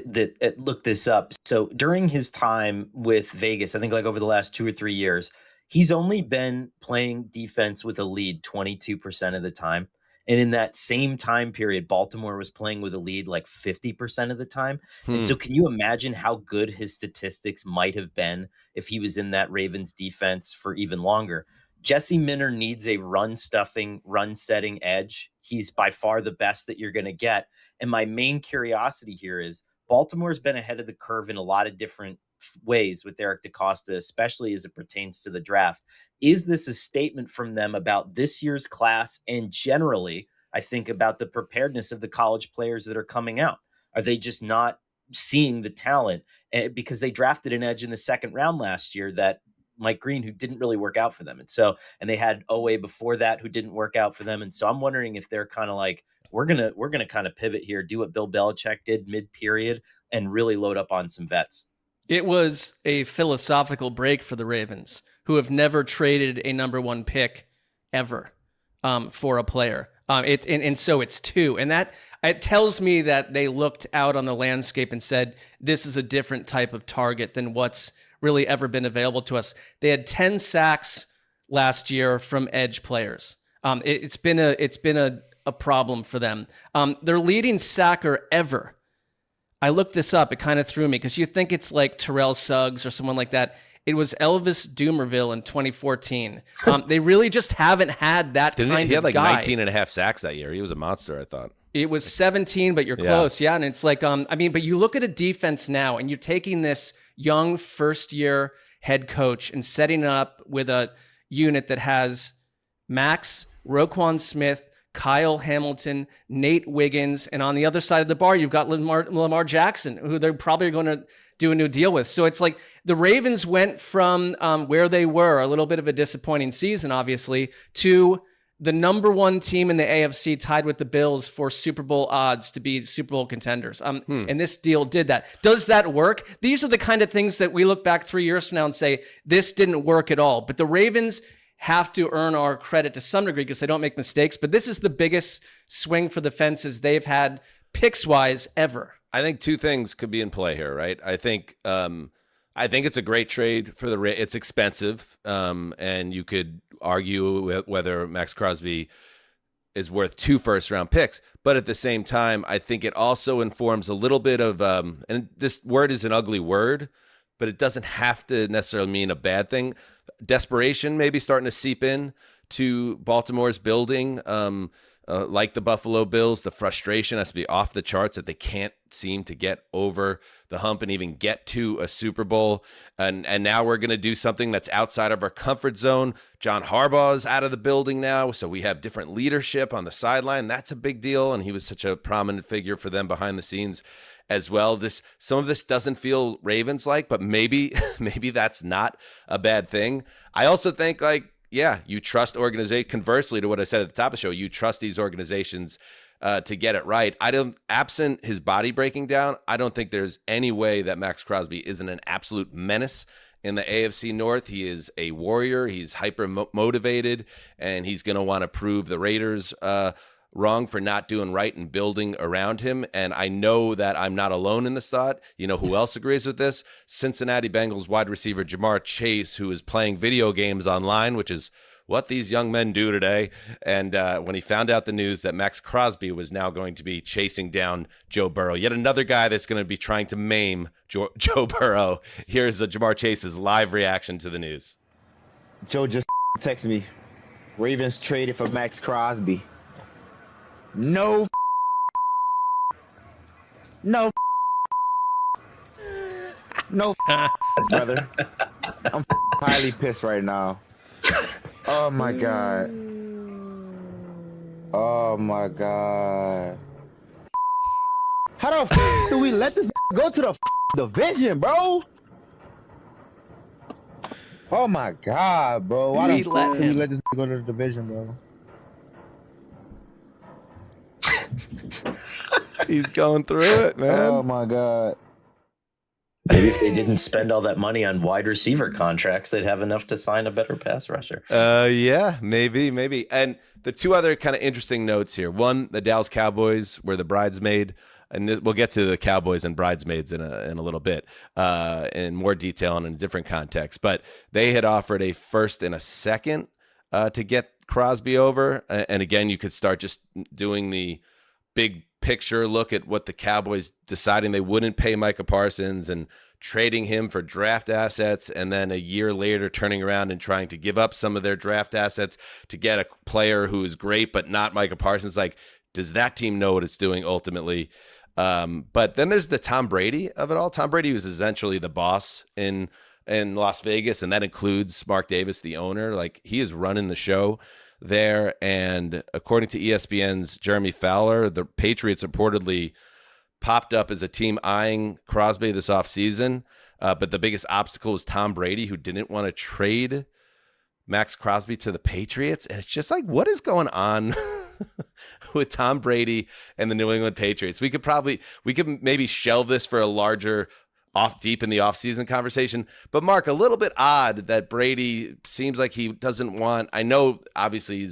this up. So during his time with Vegas, I think like over the last 2 or 3 years, he's only been playing defense with a lead 22% of the time. And in that same time period, Baltimore was playing with a lead like 50% of the time. And so can you imagine how good his statistics might have been if he was in that Ravens defense for even longer? Jesse Minter needs a run-stuffing, run-setting edge. He's by far the best that you're going to get. And my main curiosity here is Baltimore's been ahead of the curve in a lot of different ways with Eric DeCosta, especially as it pertains to the draft. Is this a statement from them about this year's class and generally, I think, about the preparedness of the college players that are coming out? Are they just not seeing the talent? Because they drafted an edge in the second round last year that Mike Green, who didn't really work out for them. And they had Owe before that, who didn't work out for them. And so I'm wondering if they're kind of like, we're going to kind of pivot here, do what Bill Belichick did mid-period and really load up on some vets. It was a philosophical break for the Ravens, who have never traded a number 1 pick ever for a player. And so it's 2. And that it tells me that they looked out on the landscape and said, this is a different type of target than what's really ever been available to us. They had 10 sacks last year from edge players. It's been a problem for them. Their leading sacker ever. I looked this up. It kind of threw me because you think it's like Terrell Suggs or someone like that. It was Elvis Dumerville in 2014. They really just haven't had that kind of guy. He had like 19 and a half sacks that year. He was a monster, I thought. It was 17, but you're close. Yeah. And it's like, but you look at a defense now and you're taking this young first-year head coach and setting it up with a unit that has Maxx, Roquan Smith, Kyle Hamilton, Nate Wiggins, and on the other side of the bar, you've got Lamar Jackson, who they're probably going to do a new deal with. So it's like the Ravens went from where they were, a little bit of a disappointing season, obviously, to the number one team in the AFC, tied with the Bills for Super Bowl odds to be Super Bowl contenders. And this deal did that. Does that work? These are the kind of things that we look back 3 years from now and say, this didn't work at all. But the Ravens have to earn our credit to some degree because they don't make mistakes. But this is the biggest swing for the fences they've had picks-wise ever. I think two things could be in play here, right? I think it's a great trade for it's expensive, and you could argue whether Maxx Crosby is worth 2 first-round picks. But at the same time, I think it also informs a little bit of, and this word is an ugly word, but it doesn't have to necessarily mean a bad thing. Desperation maybe starting to seep in to Baltimore's building. Like the Buffalo Bills, the frustration has to be off the charts that they can't seem to get over the hump and even get to a Super Bowl. And now we're going to do something that's outside of our comfort zone. John Harbaugh is out of the building now, so we have different leadership on the sideline. That's a big deal, and he was such a prominent figure for them behind the scenes as well. Some of this doesn't feel Ravens-like, but maybe that's not a bad thing. I also think, you trust organization. Conversely to what I said at the top of the show, you trust these organizations to get it right. Absent his body breaking down, I don't think there's any way that Maxx Crosby isn't an absolute menace in the AFC North. He is a warrior. He's hyper motivated, and he's going to want to prove the Raiders wrong for not doing right and building around him. And I know that I'm not alone in this thought. You know who else agrees with this? Cincinnati Bengals wide receiver Jamar Chase, who is playing video games online, which is what these young men do today. And when he found out the news that Maxx Crosby was now going to be chasing down Joe Burrow, yet another guy that's going to be trying to maim Joe Burrow. Here's Jamar Chase's live reaction to the news. Joe just texted me. Ravens traded for Maxx Crosby. No, brother. I'm highly pissed right now. Oh my god. Oh my god. How the do we let this go to the division, bro? Oh my god, bro. Why the fuck do we let this go to the division, bro? He's going through it, man. Oh my god. Maybe if they didn't spend all that money on wide receiver contracts, they'd have enough to sign a better pass rusher. Yeah, maybe. And the two other kind of interesting notes here. One, the Dallas Cowboys were the bridesmaid, and we'll get to the Cowboys and bridesmaids in a little bit in more detail and in a different context. But they had offered a first and a second to get Crosby over. And again, you could start just doing the big picture look at what the Cowboys deciding they wouldn't pay Micah Parsons and trading him for draft assets, and then a year later turning around and trying to give up some of their draft assets to get a player who is great but not Micah Parsons. Like, does that team know what it's doing ultimately? But then there's the Tom Brady of it all. Tom Brady was essentially the boss in Las Vegas, and that includes Mark Davis, the owner. Like, he is running the show there. And according to ESPN's Jeremy Fowler, the Patriots reportedly popped up as a team eyeing Crosby this offseason. But the biggest obstacle was Tom Brady, who didn't want to trade Maxx Crosby to the Patriots. And it's just like, what is going on with Tom Brady and the New England Patriots? We could maybe shelve this for a larger deep in the offseason conversation. But Mark, a little bit odd that Brady seems like he doesn't want, I know obviously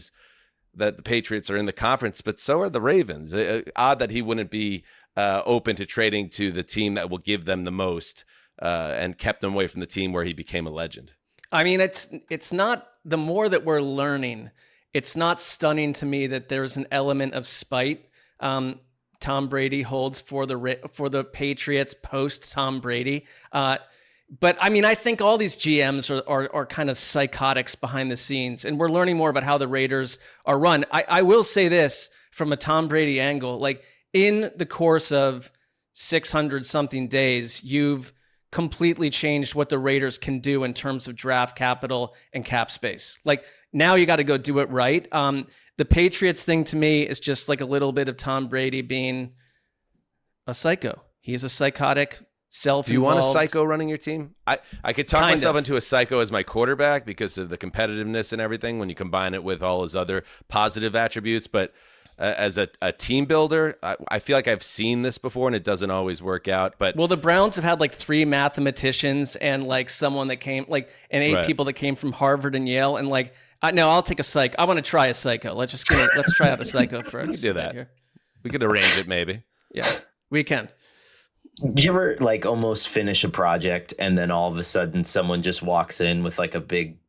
that the Patriots are in the conference, but so are the Ravens. Odd that he wouldn't be open to trading to the team that will give them the most and kept him away from the team where he became a legend. I mean, it's not, the more that we're learning, it's not stunning to me that there's an element of spite Tom Brady holds for the Patriots post Tom Brady. But I mean, I think all these GMs are kind of psychotics behind the scenes, and we're learning more about how the Raiders are run. I will say this from a Tom Brady angle, like in the course of 600 something days, you've completely changed what the Raiders can do in terms of draft capital and cap space. Like now you got to go do it right. The Patriots thing to me is just like a little bit of Tom Brady being a psycho. He is a psychotic, self-involved. Do you want a psycho running your team? I could talk myself into a psycho as my quarterback because of the competitiveness and everything when you combine it with all his other positive attributes. But as a team builder, I feel like I've seen this before and it doesn't always work out. But well, the Browns have had like 3 mathematicians and like someone that came like and 8 people that came from Harvard and Yale, and like no, I'll take a psycho. I want to try a psycho. Let's try out a psycho for. We could do that. Here. We could arrange it maybe. Yeah, we can. Do you ever like almost finish a project and then all of a sudden someone just walks in with like a big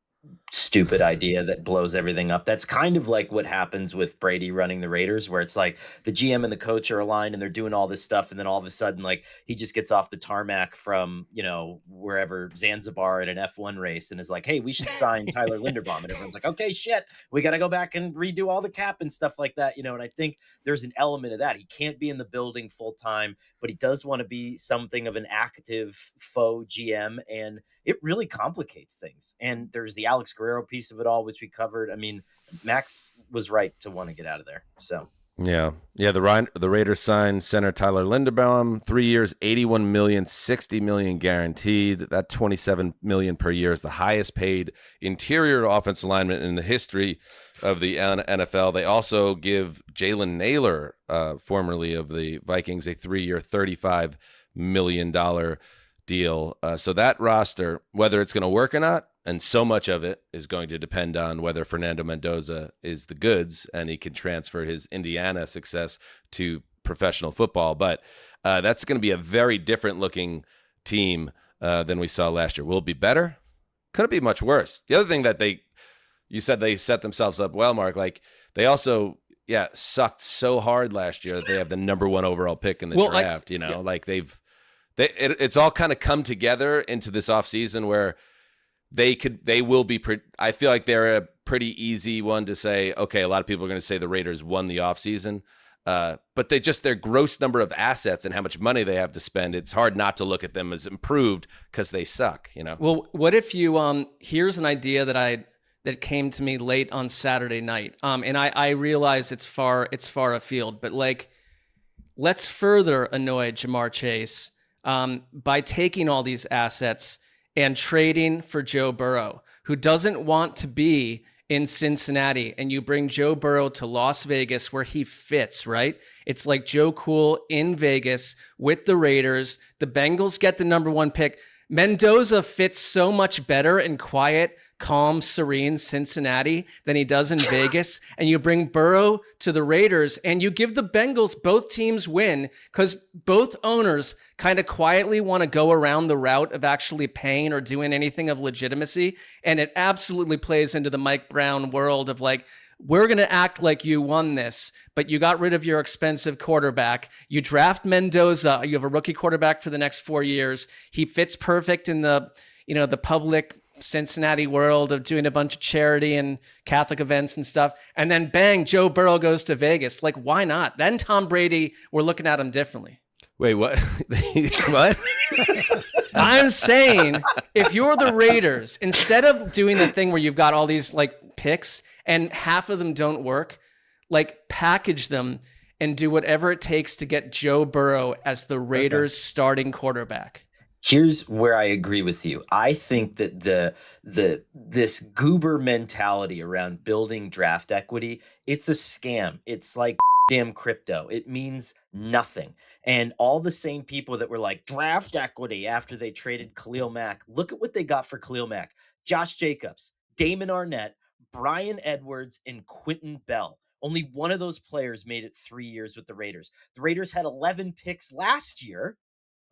stupid idea that blows everything up? That's kind of like what happens with Brady running the Raiders, where it's like the GM and the coach are aligned and they're doing all this stuff, and then all of a sudden like he just gets off the tarmac from wherever, Zanzibar, at an F1 race and is like, hey, we should sign Tyler Linderbaum, and everyone's like, okay, shit, we got to go back and redo all the cap and stuff like that, and I think there's an element of that. He can't be in the building full time, but he does want to be something of an active faux GM, and it really complicates things. And there's the Alex Guerrero piece of it all, which we covered. I mean, Max was right to want to get out of there. So yeah. The Raiders signed center Tyler Linderbaum, 3 years, $81 million, $60 million guaranteed. That $27 million per year is the highest paid interior offensive lineman in the history of the NFL. They also give Jalen Naylor, formerly of the Vikings, a 3-year, $35 million deal. So that roster, whether it's going to work or not, and so much of it is going to depend on whether Fernando Mendoza is the goods and he can transfer his Indiana success to professional football. But that's going to be a very different looking team than we saw last year. Will it be better? Could it be much worse? The other thing that you said they set themselves up well, Mark, like they also, sucked so hard last year that they have the number 1 overall pick in the draft, like it's all kind of come together into this offseason where they will be, I feel like they're a pretty easy one to say, okay, a lot of people are going to say the Raiders won the offseason, but their gross number of assets and how much money they have to spend, it's hard not to look at them as improved because they suck, Well, what if you, here's an idea that came to me late on Saturday night. And I realize it's far afield, but like, let's further annoy Jamar Chase by taking all these assets and trading for Joe Burrow, who doesn't want to be in Cincinnati, and you bring Joe Burrow to Las Vegas where he fits, right? It's like Joe Cool in Vegas with the Raiders. The Bengals get the number 1 pick. Mendoza fits so much better in quiet, calm, serene Cincinnati than he does in Vegas. And you bring Burrow to the Raiders and you give the Bengals, both teams win because both owners kind of quietly want to go around the route of actually paying or doing anything of legitimacy. And it absolutely plays into the Mike Brown world of like, we're going to act like you won this, but you got rid of your expensive quarterback. You draft Mendoza. You have a rookie quarterback for the next 4 years. He fits perfect in the public Cincinnati world of doing a bunch of charity and Catholic events and stuff. And then bang, Joe Burrow goes to Vegas. Like, why not? Then Tom Brady, we're looking at him differently. Wait, what? What? I'm saying if you're the Raiders, instead of doing the thing where you've got all these like picks and half of them don't work, like package them and do whatever it takes to get Joe Burrow as the Raiders' starting quarterback. Here's where I agree with you. I think that this goober mentality around building draft equity, it's a scam. It's like damn crypto. It means nothing. And all the same people that were like draft equity after they traded Khalil Mack, look at what they got for Khalil Mack. Josh Jacobs, Damon Arnett, Brian Edwards, and Quentin Bell. Only one of those players made it 3 years with the Raiders. The Raiders had 11 picks last year.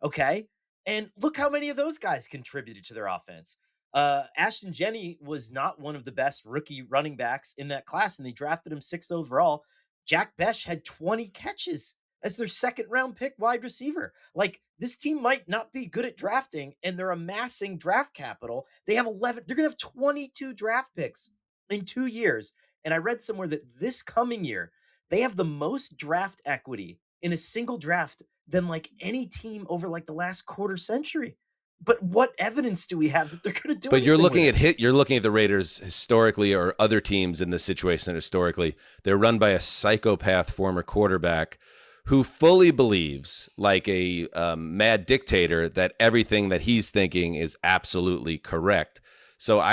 Okay. And look how many of those guys contributed to their offense. Ashton Jenney was not one of the best rookie running backs in that class, and they drafted him 6th overall. Jack Besh had 20 catches as their 2nd-round pick wide receiver. Like, this team might not be good at drafting, and they're amassing draft capital. They have 11. They're going to have 22 draft picks in 2 years. And I read somewhere that this coming year, they have the most draft equity in a single draft than like any team over like the last quarter century. But what evidence do we have that they're going to do? But you're looking at the Raiders historically, or other teams in this situation historically. They're run by a psychopath former quarterback who fully believes, like a mad dictator, that everything that he's thinking is absolutely correct. So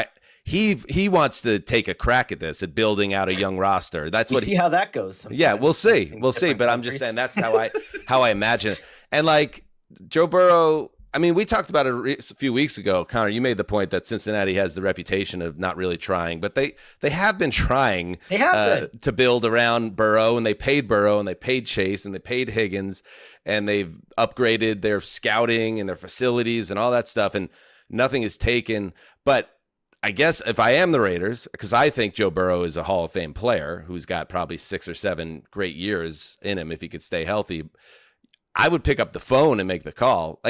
he wants to take a crack at this, at building out a young roster. That's what. See how that goes. Sometimes. Yeah, we'll see. But I'm just saying that's how I imagine it. And like Joe Burrow. I mean, we talked about it a few weeks ago. Connor, you made the point that Cincinnati has the reputation of not really trying, but they have been trying to build around Burrow, and they paid Burrow, and they paid Chase, and they paid Higgins, and they've upgraded their scouting and their facilities and all that stuff, and nothing is taken. But I guess if I am the Raiders, because I think Joe Burrow is a Hall of Fame player who's got probably 6 or 7 great years in him if he could stay healthy, I would pick up the phone and make the call.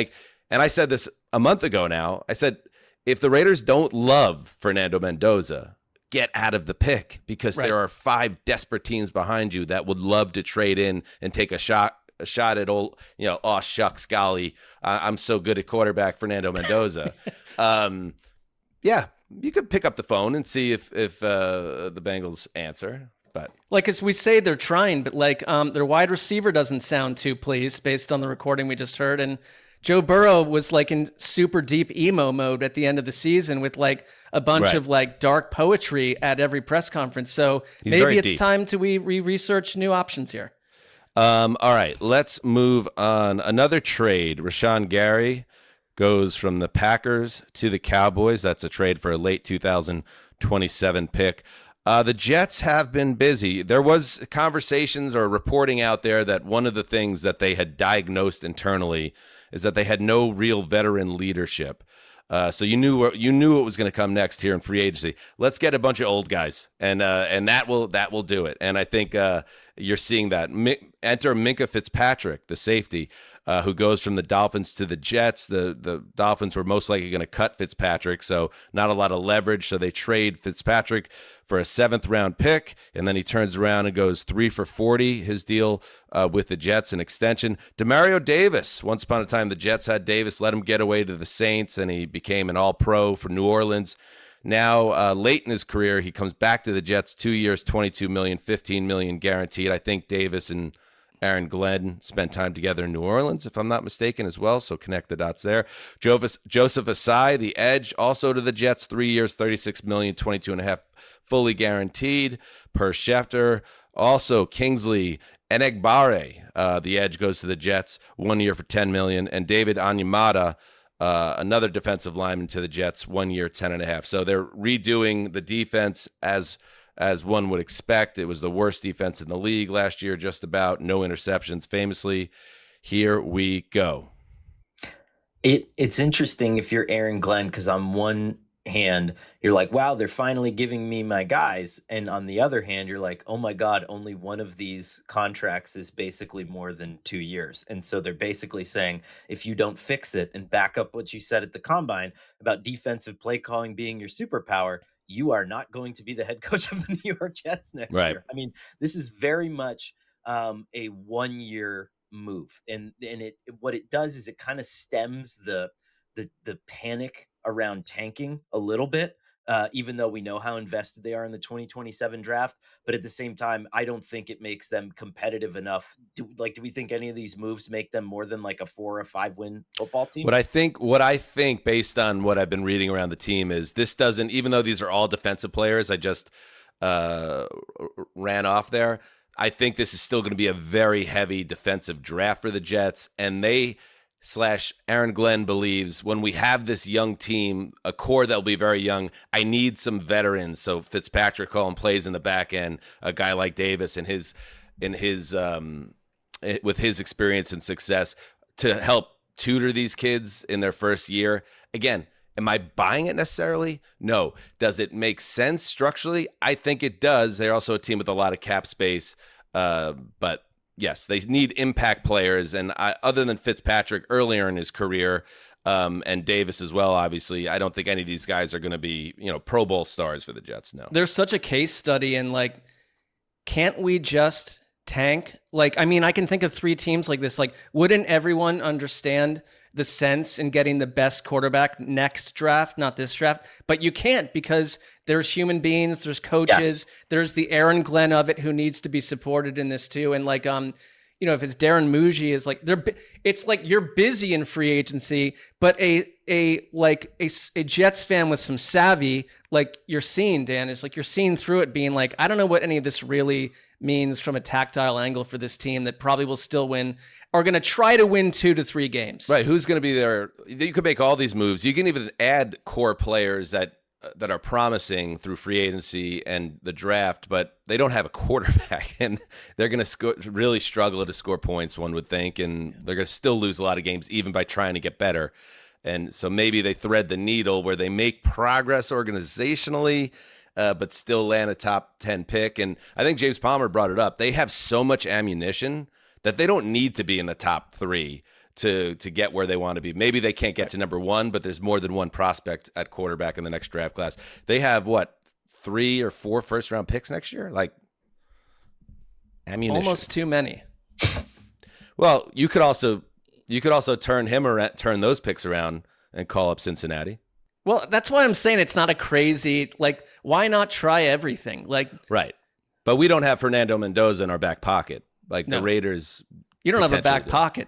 And I said this a month ago now. I said, if the Raiders don't love Fernando Mendoza, get out of the pick, because there are 5 desperate teams behind you that would love to trade in and take a shot at old, oh, shucks, golly, I'm so good at quarterback Fernando Mendoza. Yeah, you could pick up the phone and see if the Bengals answer. But like, as we say, they're trying, but like their wide receiver doesn't sound too pleased based on the recording we just heard. And Joe Burrow was like in super deep emo mode at the end of the season with like a bunch of like dark poetry at every press conference. So maybe it's time to research new options here. All right, let's move on. Another trade. Rashan Gary goes from the Packers to the Cowboys. That's a trade for a late 2027 pick. The Jets have been busy. There was conversations or reporting out there that one of the things that they had diagnosed internally is that they had no real veteran leadership. So you knew what was going to come next here in free agency. Let's get a bunch of old guys, and that will do it. And I think you're seeing that. Enter Minkah Fitzpatrick, the safety, who goes from the Dolphins to the Jets. The Dolphins were most likely going to cut Fitzpatrick, so not a lot of leverage. So they trade Fitzpatrick for a 7th-round pick, and then he turns around and goes 3 for $40. His deal with the Jets, an extension. Demario Davis. Once upon a time, the Jets had Davis, let him get away to the Saints, and he became an All-Pro for New Orleans. Now, late in his career, he comes back to the Jets, 2 years, $22 million, $15 million guaranteed. I think Davis and Aaron Glenn spent time together in New Orleans, if I'm not mistaken, as well. So connect the dots there. Joseph Asai, the edge, also to the Jets, 3 years, $36 million, $22.5 fully guaranteed per Schefter. Also, Kingsley Enagbare, the edge, goes to the Jets, 1 year for $10 million. And David Onyemata, another defensive lineman, to the Jets, 1 year, $10.5. So they're redoing the defense as one would expect. It was the worst defense in the league last year, just about. No interceptions, famously. Here we go. It's interesting if you're Aaron Glenn, because on one hand, you're like, wow, they're finally giving me my guys. And on the other hand, you're like, oh my God, only one of these contracts is basically more than 2 years. And so they're basically saying, if you don't fix it and back up what you said at the Combine about defensive play calling being your superpower, you are not going to be the head coach of the New York Jets next year. I mean, this is very much a 1 year move. And what it does is it kind of stems the panic around tanking a little bit, even though we know how invested they are in the 2027 draft. But at the same time, I don't think it makes them competitive enough. Do we think any of these moves make them more than like a 4 or 5 win football team? What I think based on what I've been reading around the team is this doesn't, even though these are all defensive players, I just ran off there. I think this is still going to be a very heavy defensive draft for the Jets. And Aaron Glenn believes when we have this young team, a core that will be very young, I need some veterans. So Fitzpatrick plays in the back end, a guy like Davis with his experience and success to help tutor these kids in their first year. Again, Am I buying it necessarily? No. Does it make sense structurally? I think it does. They're also a team with a lot of cap space. But yes, they need impact players. And other than Fitzpatrick earlier in his career, and Davis as well, obviously, I don't think any of these guys are going to be, Pro Bowl stars for the Jets. No. There's such a case study in like, can't we just tank? Like, I mean, I can think of 3 teams like this. Like, wouldn't everyone understand the sense in getting the best quarterback next draft, not this draft? But you can't, because there's human beings, there's coaches, there's the Aaron Glenn of it who needs to be supported in this too. And like, if it's Darren Muji, is like it's like you're busy in free agency, but a Jets fan with some savvy, like you're seeing, Dan, is like you're seeing through it, being like, I don't know what any of this really means from a tactile angle for this team that probably will still win, are going to try to win 2 to 3 games. Right. Who's going to be there? You could make all these moves. You can even add core players that are promising through free agency and the draft, but they don't have a quarterback, and they're going to really struggle to score points, one would think, and they're going to still lose a lot of games even by trying to get better. And so maybe they thread the needle where they make progress organizationally, but still land a top 10 pick. And I think James Palmer brought it up. They have so much ammunition that they don't need to be in the top 3 to get where they want to be. Maybe they can't get to number 1, but there's more than one prospect at quarterback in the next draft class. They have 3 or 4 first-round picks next year? Like, ammunition. Almost too many. Well, you could also turn those picks around and call up Cincinnati. Well, that's why I'm saying it's not a crazy, like, why not try everything? Like, right. But we don't have Fernando Mendoza in our back pocket. Like the Raiders. You don't have a back pocket.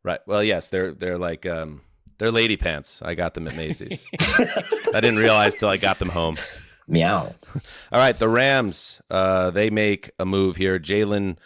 Right. Well, yes, they're like they're lady pants. I got them at Macy's. I didn't realize till I got them home. Meow. All right, the Rams. They make a move here. Jaylen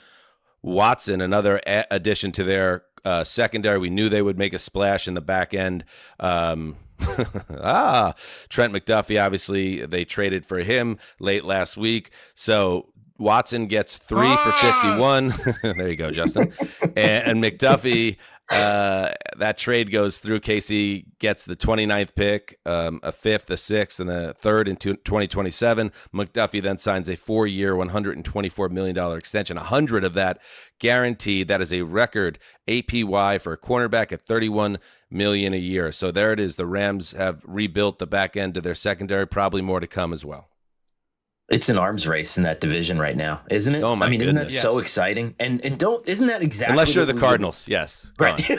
Watson, another addition to their secondary. We knew they would make a splash in the back end. Trent McDuffie. Obviously, they traded for him late last week. So Watson gets 3 for 51. There you go, Justin. And McDuffie, that trade goes through. KC gets the 29th pick, a 5th, a 6th, and a 3rd in 2027. McDuffie then signs a 4-year, $124 million extension, 100 of that guaranteed. That is a record APY for a cornerback at $31 million a year. So there it is. The Rams have rebuilt the back end of their secondary. Probably more to come as well. It's an arms race in that division right now, isn't it? Oh my goodness. Isn't that so exciting? And isn't that exactly, unless you're the Cardinals? Yes, right.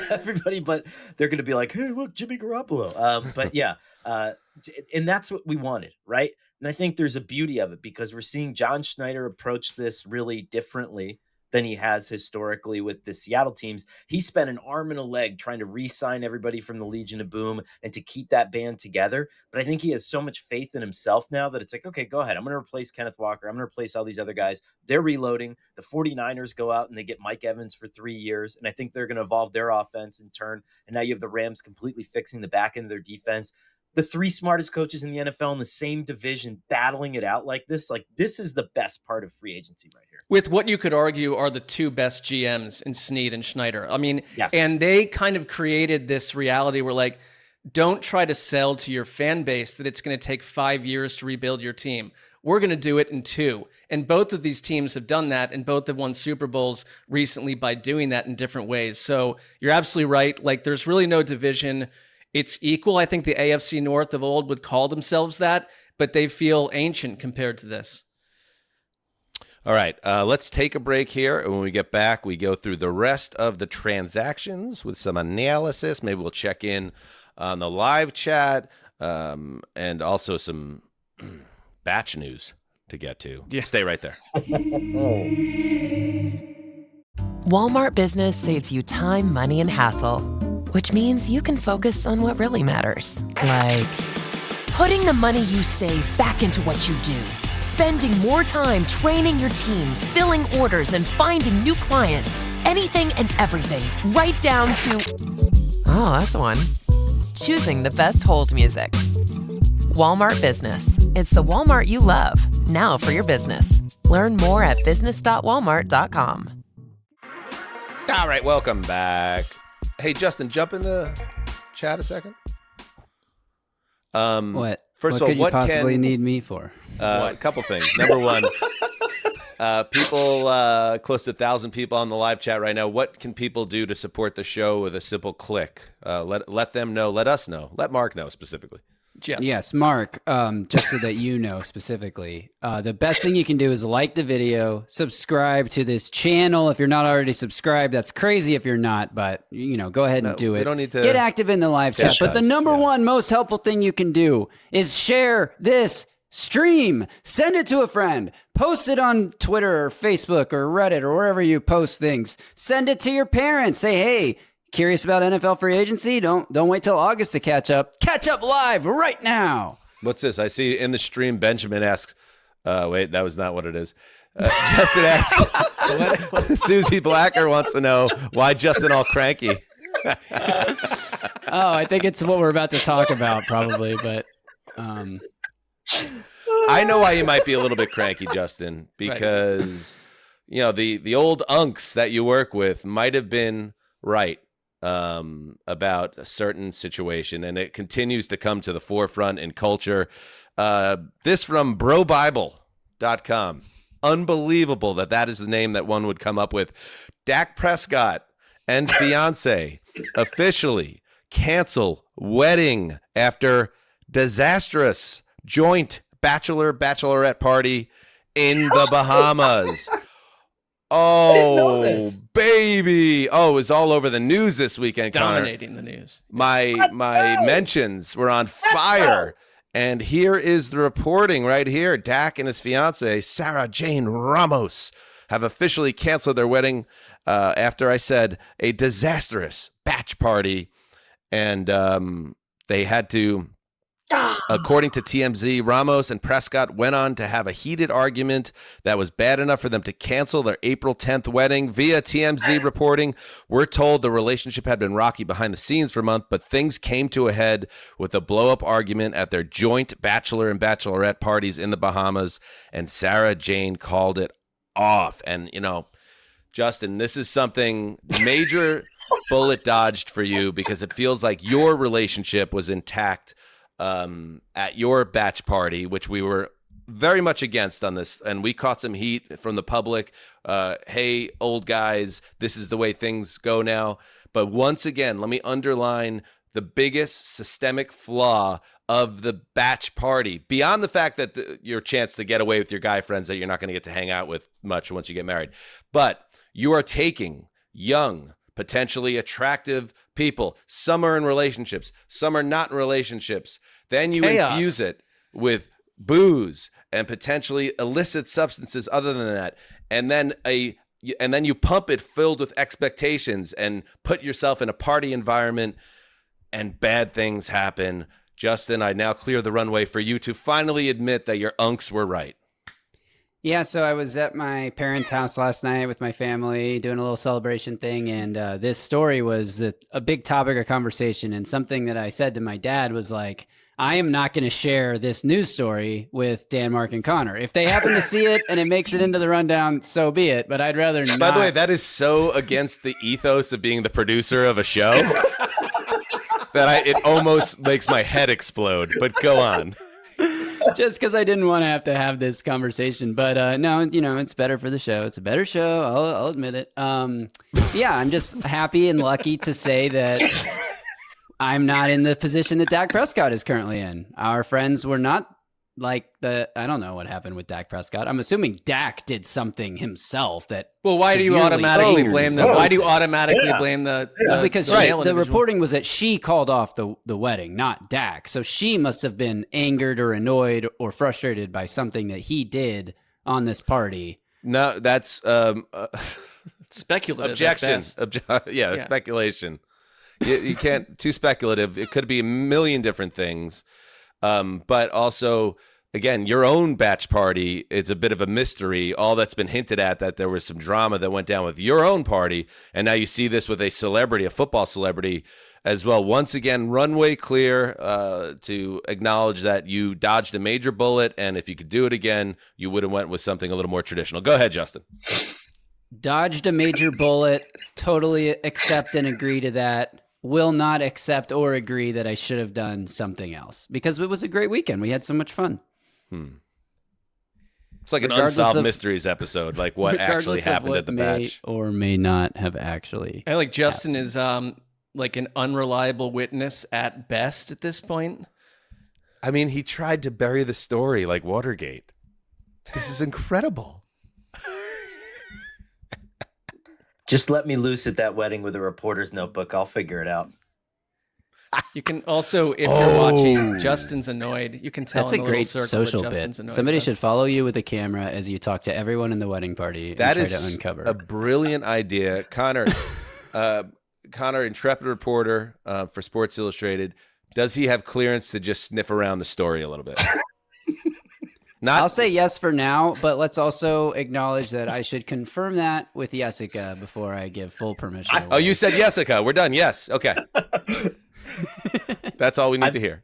Everybody, but they're going to be like, hey, look, Jimmy Garoppolo. But yeah, and that's what we wanted, right? And I think there's a beauty of it because we're seeing John Schneider approach this really differently than he has historically with the Seattle teams. He spent an arm and a leg trying to re-sign everybody from the Legion of Boom and to keep that band together. But I think he has so much faith in himself now that it's like, okay, go ahead. I'm going to replace Kenneth Walker. I'm going to replace all these other guys. They're reloading. The 49ers go out and they get Mike Evans for 3 years. And I think they're going to evolve their offense in turn. And now you have the Rams completely fixing the back end of their defense. The 3 smartest coaches in the NFL in the same division battling it out like this is the best part of free agency right here. With what you could argue are the 2 best GMs in Snead and Schneider. I mean, yes. And they kind of created this reality where like, don't try to sell to your fan base that it's going to take 5 years to rebuild your team. We're going to do it in 2. And both of these teams have done that, and both have won Super Bowls recently by doing that in different ways. So you're absolutely right. Like, there's really no division. It's equal. I think the AFC North of old would call themselves that, but they feel ancient compared to this. All right, let's take a break here. And when we get back, we go through the rest of the transactions with some analysis. Maybe we'll check in on the live chat and also some batch news to get to. Yeah. Stay right there. Walmart Business saves you time, money, and hassle, which means you can focus on what really matters, like putting the money you save back into what you do, spending more time training your team, filling orders, and finding new clients. Anything and everything, right down to, oh, that's one, choosing the best hold music. Walmart Business. It's the Walmart you love, now for your business. Learn more at business.walmart.com. All right, welcome back. Hey, Justin, jump in the chat a second. What? First what of all, could what you possibly can need me for? a couple things. Number one, people close to 1,000 people on the live chat right now. What can people do to support the show with a simple click? Let them know. Let us know. Let Mark know specifically. Yes, Mark, just so that you know specifically, the best thing you can do is like the video, subscribe to this channel. If you're not already subscribed, that's crazy if you're not, but go ahead and do it. We don't need to get active in the live chat. But the number one most helpful thing you can do is share this stream. Send it to a friend. Post it on Twitter or Facebook or Reddit or wherever you post things. Send it to your parents. Say, hey, curious about NFL free agency? Don't wait till August to catch up. Catch up live right now. What's this? I see in the stream, Benjamin asks, wait, that was not what it is. Justin asks, Susie Blacker wants to know why Justin all cranky. I think it's what we're about to talk about probably, but I know why you might be a little bit cranky, Justin, because the old unks that you work with might have been right about a certain situation, and it continues to come to the forefront in culture. This from brobible.com. Unbelievable that is the name that one would come up with. Dak Prescott and fiance officially cancel wedding after disastrous joint bachelorette party in the Bahamas. Oh, baby. Oh, it was all over the news this weekend, Dominating Connor. the news. My mentions were on fire. And here is the reporting right here. Dak and his fiance, Sarah Jane Ramos, have officially canceled their wedding after I said a disastrous batch party. And they had to, according to TMZ, Ramos and Prescott went on to have a heated argument that was bad enough for them to cancel their April 10th wedding. Via TMZ reporting, we're told the relationship had been rocky behind the scenes for a month, but things came to a head with a blow-up argument at their joint bachelor and bachelorette parties in the Bahamas, and Sarah Jane called it off. And, Justin, this is something major bullet dodged for you because it feels like your relationship was intact at your batch party, which we were very much against on this, and we caught some heat from the public. Hey, old guys, this is the way things go now. But once again, let me underline the biggest systemic flaw of the batch party, beyond the fact that your chance to get away with your guy friends that you're not going to get to hang out with much once you get married. But you are taking young, potentially attractive people. Some are in relationships, some are not in relationships. Then you infuse it with booze and potentially illicit substances other than that. And then you pump it filled with expectations and put yourself in a party environment, and bad things happen. Justin, I now clear the runway for you to finally admit that your unks were right. Yeah, so I was at my parents' house last night with my family doing a little celebration thing, and this story was a big topic of conversation, and something that I said to my dad was like, I am not going to share this news story with Dan, Mark, and Connor. If they happen to see it and it makes it into the rundown, so be it, but I'd rather not. By the way, that is so against the ethos of being the producer of a show that it almost makes my head explode, but go on. Just because I didn't want to have this conversation, but no, it's better for the show. It's a better show. I'll admit it. Yeah, I'm just happy and lucky to say that I'm not in the position that Dak Prescott is currently in. Our friends were not like I don't know what happened with Dak Prescott. I'm assuming Dak did something himself that. Well, why do you automatically blame the? Why do you automatically blame the? Because the reporting was that she called off the wedding, not Dak. So she must have been angered or annoyed or frustrated by something that he did on this party. No, that's speculative. Objection. Yeah, speculation. You can't too speculative. It could be a million different things. But also, again, your own batch party, it's a bit of a mystery. All that's been hinted at that there was some drama that went down with your own party. And now you see this with a celebrity, a football celebrity as well. Once again, runway clear to acknowledge that you dodged a major bullet. And if you could do it again, you would have went with something a little more traditional. Go ahead, Justin. Dodged a major bullet. Totally accept and agree to that. will not accept or agree that I should have done something else because it was a great weekend. We had so much fun. It's like an Regardless Unsolved of- Mysteries episode, like what actually regardless of happened what at the may batch. or may not have actually. I like Justin is like an unreliable witness at best at this point. I mean, he tried to bury the story like Watergate. This is incredible. Just let me loose at that wedding with a reporter's notebook. I'll figure it out. You can also, if you're watching, Justin's annoyed. You can tell That's in a the little great circle social that bit. Justin's annoyed. Somebody with should us. follow you with a camera as you talk to everyone in the wedding party and That try is to uncover. a brilliant idea. Connor, intrepid reporter for Sports Illustrated. Does he have clearance to just sniff around the story a little bit? I'll say yes for now, but let's also acknowledge that I should confirm that with Jessica before I give full permission. Oh, you said Jessica. We're done. Yes. Okay. That's all we need to hear.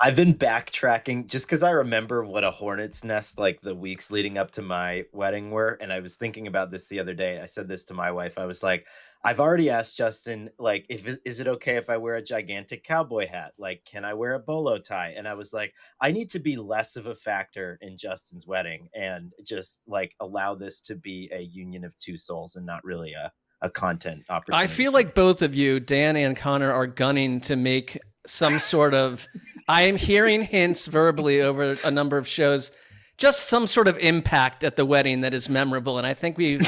I've been backtracking just because I remember what a hornet's nest like the weeks leading up to my wedding were. And I was thinking about this the other day. I said this to my wife. I was like, I've already asked Justin, like, is it okay if I wear a gigantic cowboy hat? Like, can I wear a bolo tie? And I was like, I need to be less of a factor in Justin's wedding and just like allow this to be a union of two souls and not really a content opportunity. I feel like both of you, Dan and Connor, are gunning to make some sort of. I am hearing hints verbally over a number of shows, just some sort of impact at the wedding that is memorable. And I think we,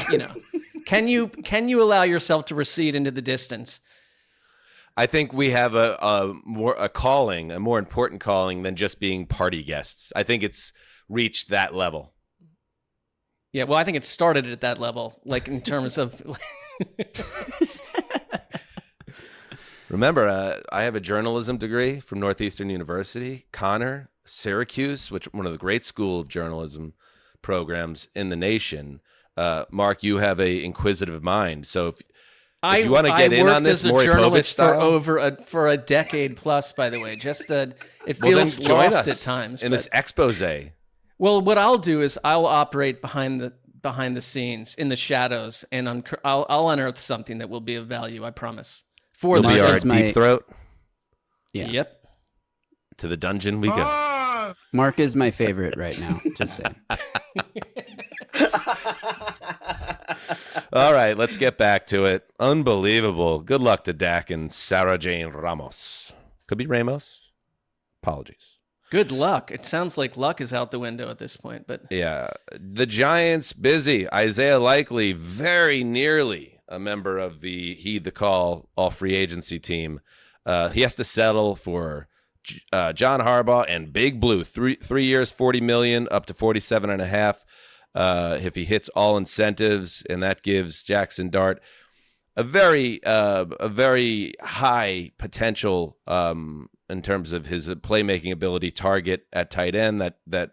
can you allow yourself to recede into the distance? I think we have a more important calling than just being party guests. I think it's reached that level. Yeah, well, I think it started at that level, like in terms of. Remember, I have a journalism degree from Northeastern University. Connor, Syracuse, one of the great school of journalism programs in the nation. Mark, you have a inquisitive mind. So if you want to get in on this, I Maury worked as a Povich journalist style, for a decade plus. By the way, just it well, feels then join lost us at times in this expose. Well, what I'll do is I'll operate behind the scenes in the shadows, and I'll unearth something that will be of value. I promise. For You'll the be our Mark is my- deep throat. Yeah. Yep. To the dungeon we go. Mark is my favorite right now. Just saying. All right, let's get back to it. Unbelievable. Good luck to Dak and Sarah Jane Ramos. Could be Ramos. Apologies. Good luck. It sounds like luck is out the window at this point, but Yeah. The Giants busy. Isaiah Likely very nearly a member of the Heed the Call all free agency team. He has to settle for John Harbaugh and Big Blue. 3 years, $40 million up to 47.5. If he hits all incentives, and that gives Jackson Dart a very high potential in terms of his playmaking ability, target at tight end. That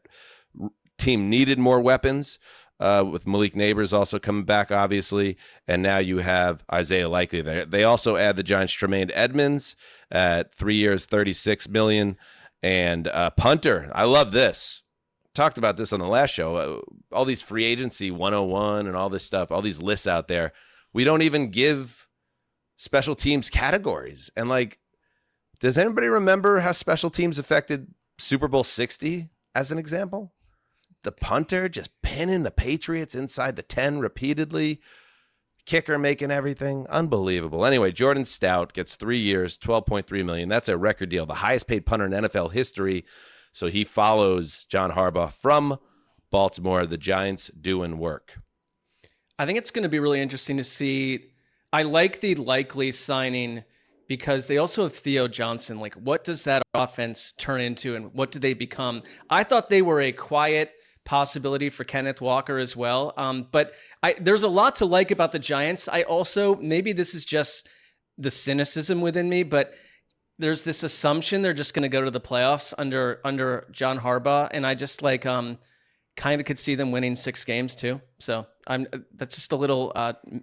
team needed more weapons with Malik Neighbors also coming back, obviously, and now you have Isaiah Likely there. They also add the Giants' Tremaine Edmonds at 3 years, $36 million, and punter. I love this. Talked about this on the last show. All these free agency 101 and all this stuff, all these lists out there. We don't even give special teams categories. And like, does anybody remember how special teams affected Super Bowl 60 as an example? The punter just pinning the Patriots inside the 10 repeatedly. Kicker making everything. Unbelievable. Anyway, Jordan Stout gets 3 years, $12.3 million. That's a record deal. The highest paid punter in NFL history. So he follows John Harbaugh from Baltimore. The Giants doing work. I think it's going to be really interesting to see. I like the Likely signing because they also have Theo Johnson. Like, what does that offense turn into and what do they become? I thought they were a quiet possibility for Kenneth Walker as well. But there's a lot to like about the Giants. I also, maybe this is just the cynicism within me, but there's this assumption they're just going to go to the playoffs under John Harbaugh. And I just like, kind of could see them winning 6 games too. So that's just a little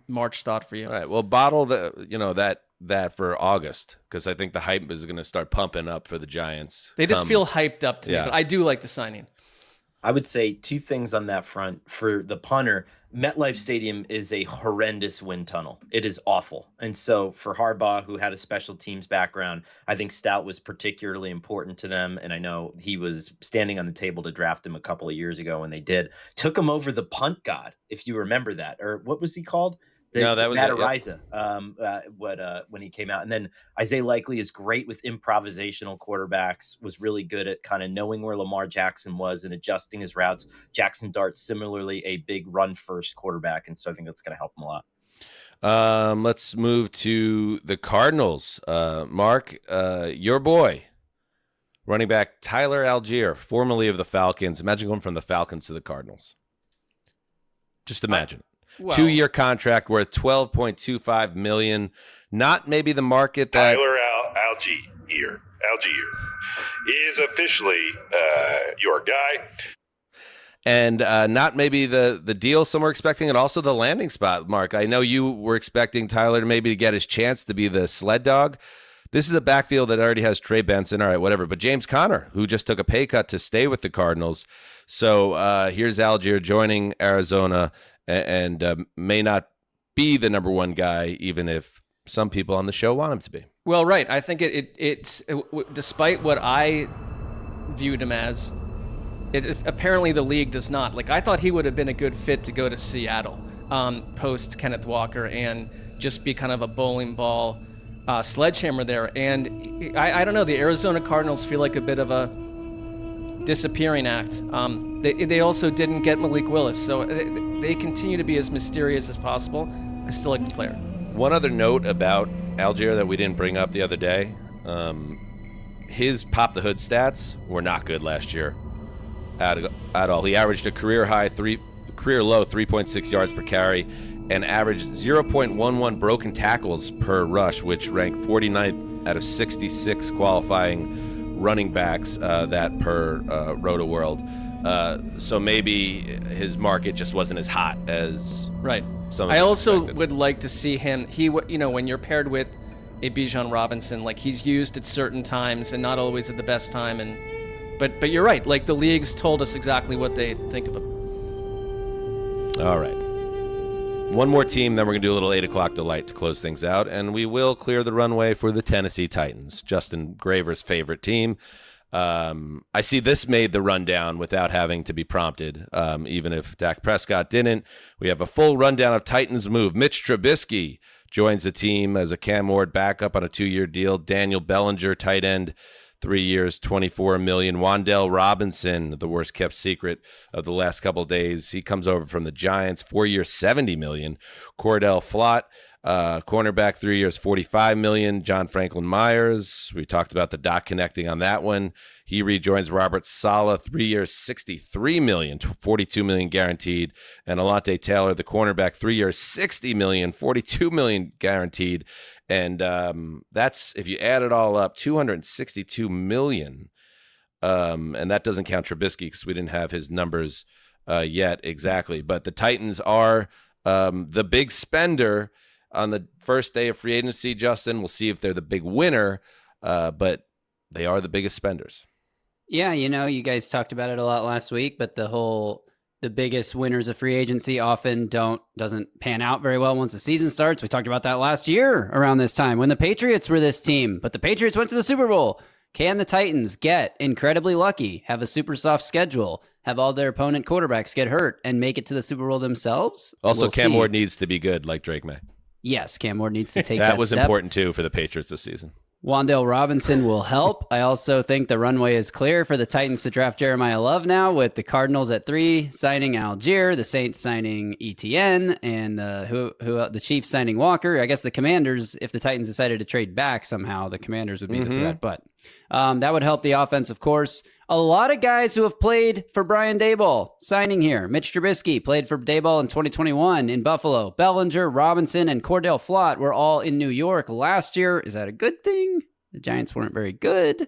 March thought for you. All right. Well, bottle that for August, because I think the hype is going to start pumping up for the Giants. They just feel hyped up to me, Yeah. but I do like the signing. I would say two things on that front. For the punter, MetLife Stadium is a horrendous wind tunnel. It is awful. And so for Harbaugh, who had a special teams background, I think Stout was particularly important to them. And I know he was standing on the table to draft him a couple of years ago when they did. Took him over the punt god, if you remember that. Or what was he called? That was Matt it, Ariza, when he came out. And then Isaiah Likely is great with improvisational quarterbacks, was really good at kind of knowing where Lamar Jackson was and adjusting his routes. Jackson Dart's similarly a big run-first quarterback, and so I think that's going to help him a lot. Let's move to the Cardinals. Mark, your boy, running back Tyler Allgeier, formerly of the Falcons. Imagine going from the Falcons to the Cardinals. Just imagine. Well, 2-year contract worth $12.25 million. Not maybe the market that Tyler Allgeier is officially your guy. And not maybe the deal some were expecting, and also the landing spot, Mark. I know you were expecting Tyler to maybe get his chance to be the sled dog. This is a backfield that already has Trey Benson, all right, whatever. But James Conner, who just took a pay cut to stay with the Cardinals. So here's Allgeier joining Arizona, and may not be the number one guy, even if some people on the show want him to be. Well, right. I think it's despite what I viewed him as, apparently the league does not. Like, I thought he would have been a good fit to go to Seattle post Kenneth Walker and just be kind of a bowling ball sledgehammer there. And I don't know, the Arizona Cardinals feel like a bit of a disappearing act. They also didn't get Malik Willis, so they continue to be as mysterious as possible. I still like the player. One other note about Allgeier that we didn't bring up the other day, his pop the hood stats were not good last year at all. He averaged a career low 3.6 yards per carry and averaged 0.11 broken tackles per rush, which ranked 49th out of 66 qualifying running backs that per Roto World. So maybe his market just wasn't as hot as some of us I also expected. would like to see him. When you're paired with a Bijan Robinson, like, he's used at certain times and not always at the best time. But you're right. Like, the league's told us exactly what they think of him. All right. One more team, then we're going to do a little 8 o'clock delight to close things out, and we will clear the runway for the Tennessee Titans, Justin Graver's favorite team. I see this made the rundown without having to be prompted, even if Dak Prescott didn't. We have a full rundown of Titans move. Mitch Trubisky joins the team as a Cam Ward backup on a 2-year deal. Daniel Bellinger, tight end, 3 years, $24 million. Wan'Dale Robinson, the worst kept secret of the last couple of days. He comes over from the Giants, 4 years, $70 million. Cordell Flott, cornerback, 3 years, $45 million. John Franklin Myers, we talked about the dot connecting on that one. He rejoins Robert Saleh, 3 years, $63 million, $42 million guaranteed. And Alante Taylor, the cornerback, 3 years, $60 million, $42 million guaranteed. And that's, if you add it all up, $262 million. And that doesn't count Trubisky because we didn't have his numbers yet exactly. But the Titans are the big spender on the first day of free agency, Justin. We'll see if they're the big winner, but they are the biggest spenders. Yeah, you guys talked about it a lot last week, but the biggest winners of free agency often doesn't pan out very well once the season starts. We talked about that last year around this time when the Patriots were this team, but the Patriots went to the Super Bowl. Can the Titans get incredibly lucky, have a super soft schedule, have all their opponent quarterbacks get hurt, and make it to the Super Bowl themselves? Also, We'll Cam see. Ward needs to be good like Drake May. Yes, Cam Ward needs to take That was step. important, too, for the Patriots this season. Wan'Dale Robinson will help. I also think the runway is clear for the Titans to draft Jeremiah Love now, with the Cardinals at 3 signing Allgeier, the Saints signing ETN, and the Chiefs signing Walker. I guess the Commanders, if the Titans decided to trade back somehow, the Commanders would be the threat. But that would help the offense, of course. A lot of guys who have played for Brian Daboll signing here. Mitch Trubisky played for Daboll in 2021 in Buffalo. Bellinger, Robinson, and Cordell Flott were all in New York last year. Is that a good thing? The Giants weren't very good.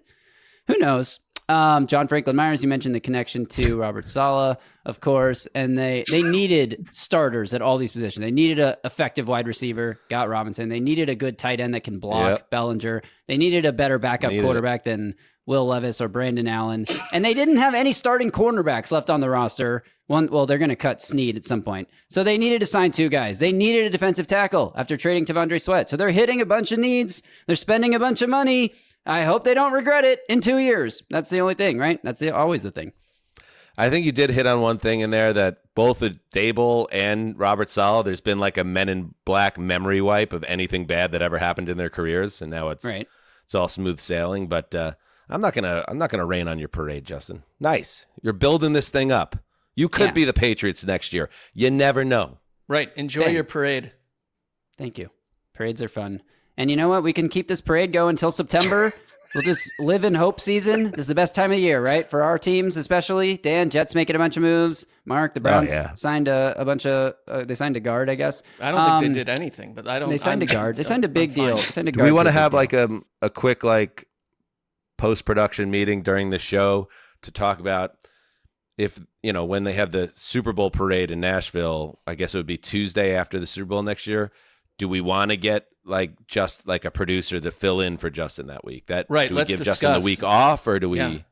Who knows? John Franklin Myers, you mentioned the connection to Robert Saleh, of course, and they needed starters at all these positions. They needed an effective wide receiver, got Robinson. They needed a good tight end that can block, Bellinger. They needed a better backup quarterback than Will Levis or Brandon Allen, and they didn't have any starting cornerbacks left on the roster. Well, they're going to cut Snead at some point. So they needed to sign 2 guys. They needed a defensive tackle after trading T'Vondre Sweat. So they're hitting a bunch of needs. They're spending a bunch of money. I hope they don't regret it in 2 years. That's the only thing, right? That's always the thing. I think you did hit on one thing in there that both Dable and Robert Saleh, there's been like a Men in Black memory wipe of anything bad that ever happened in their careers, and now it's all smooth sailing. But I'm not gonna rain on your parade, Justin. Nice, you're building this thing up. You could be the Patriots next year. You never know. Right. Enjoy your parade. Thank you. Parades are fun. And you know what? We can keep this parade going until September. We'll just live in hope season. This is the best time of year, right? For our teams, especially. Dan, Jets making a bunch of moves. Mark, the Browns signed a bunch of, they signed a guard, I guess. I don't think they did anything, but I don't. They signed a guard. They signed a big deal. Do we want to have like a quick like post-production meeting during the show to talk about if, when they have the Super Bowl parade in Nashville, I guess it would be Tuesday after the Super Bowl next year. Do we want to get just like a producer to fill in for Justin that week? Do we give Justin the week off, or do we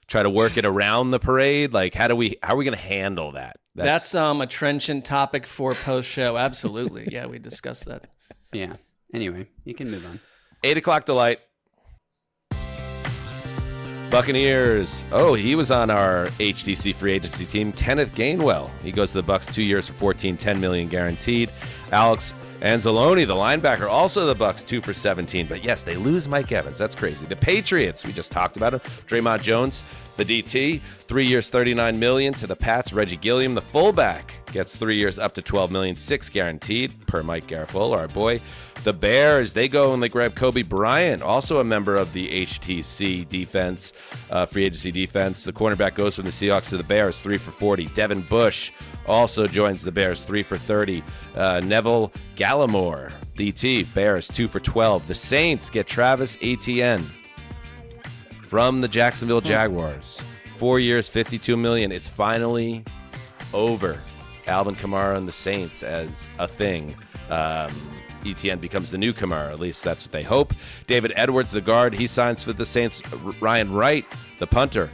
try to work it around the parade? Like, how are we going to handle that? That's a trenchant topic for post show. Absolutely. Yeah, we discussed that. Yeah. Anyway, you can move on. 8 o'clock delight. Buccaneers. Oh, he was on our HTC free agency team. Kenneth Gainwell. He goes to the Bucs 2 years for $14, $10 million guaranteed. Alex Anzalone, the linebacker, also the Bucs 2 for $17. But yes, they lose Mike Evans. That's crazy. The Patriots, we just talked about him. Draymond Jones, the DT, 3 years, $39 million to the Pats. Reggie Gilliam, the fullback, gets 3 years up to $12 million, 6 guaranteed per Mike Garafolo, our boy. The Bears, they go and they grab Kobe Bryant, also a member of the HTC defense, free agency defense. The cornerback goes from the Seahawks to the Bears, 3 for $40. Devin Bush also joins the Bears, 3 for $30. Neville Gallimore, DT, Bears, 2 for $12. The Saints get Travis Etienne from the Jacksonville Jaguars, 4 years, $52 million. It's finally over. Alvin Kamara and the Saints as a thing. Etienne becomes the new Kamara. At least that's what they hope. David Edwards, the guard, he signs with the Saints. Ryan Wright, the punter,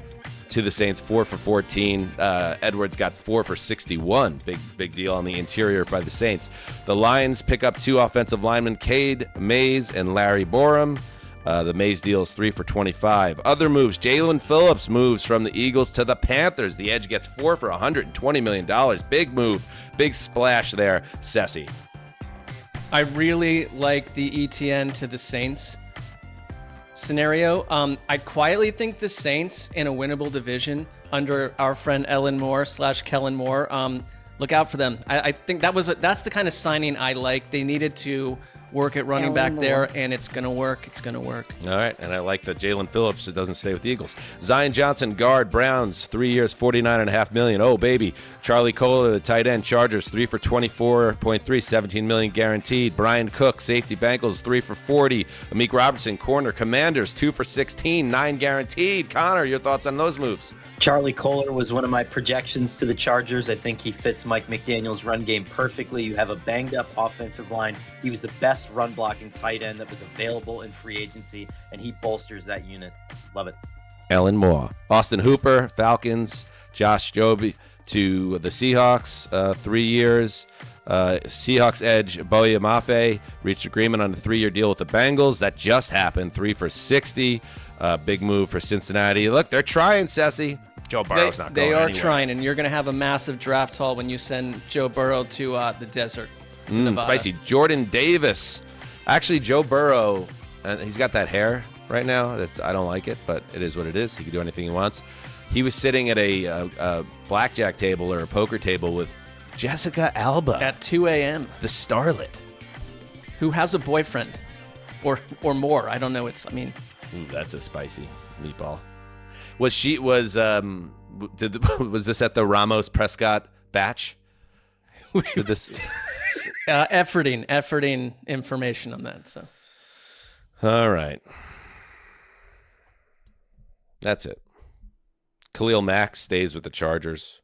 to the Saints, 4 for 14. Edwards got 4 for 61. Big deal on the interior by the Saints. The Lions pick up 2 offensive linemen, Cade Mays and Larry Borum. The Mays deal is 3 for 25. Other moves, Jalen Phillips moves from the Eagles to the Panthers. The Edge gets 4 for $120 million. Big move, big splash there, Sessy. I really like the ETN to the Saints scenario. I quietly think the Saints in a winnable division under our friend Ellen Moore / Kellen Moore. Look out for them. I think that's the kind of signing I like. They needed to work at running back there, and it's going to work. It's going to work. All right, and I like that Jalen Phillips doesn't stay with the Eagles. Zion Johnson, guard, Browns, 3 years, $49.5 million. Oh, baby. Charlie Kohler, the tight end, Chargers, 3 for $24.3, $17 million guaranteed. Brian Cook, safety, Bengals, 3 for $40. Amik Robertson, corner, Commanders, 2 for $16, 9 guaranteed. Connor, your thoughts on those moves? Charlie Kohler was one of my projections to the Chargers. I think he fits Mike McDaniel's run game perfectly. You have a banged-up offensive line. He was the best run-blocking tight end that was available in free agency, and he bolsters that unit. Love it. Ellen Moore. Austin Hooper, Falcons. Josh Jobe to the Seahawks, 3 years. Seahawks edge Boye Mafe reached agreement on a 3-year deal with the Bengals. That just happened, 3 for $60. Big move for Cincinnati. Look, they're trying, Sessy. Joe Burrow's not going anywhere. They are trying, and you're going to have a massive draft haul when you send Joe Burrow to the desert. Spicy. Jordan Davis. Actually, Joe Burrow, he's got that hair right now. I don't like it, but it is what it is. He can do anything he wants. He was sitting at a blackjack table or a poker table with Jessica Alba. At 2 a.m. The starlet. Who has a boyfriend. Or more. I don't know. Ooh, that's a spicy meatball. Was this at the Ramos Prescott batch? Did this efforting information on that. So, all right, that's it. Khalil Mack stays with the Chargers.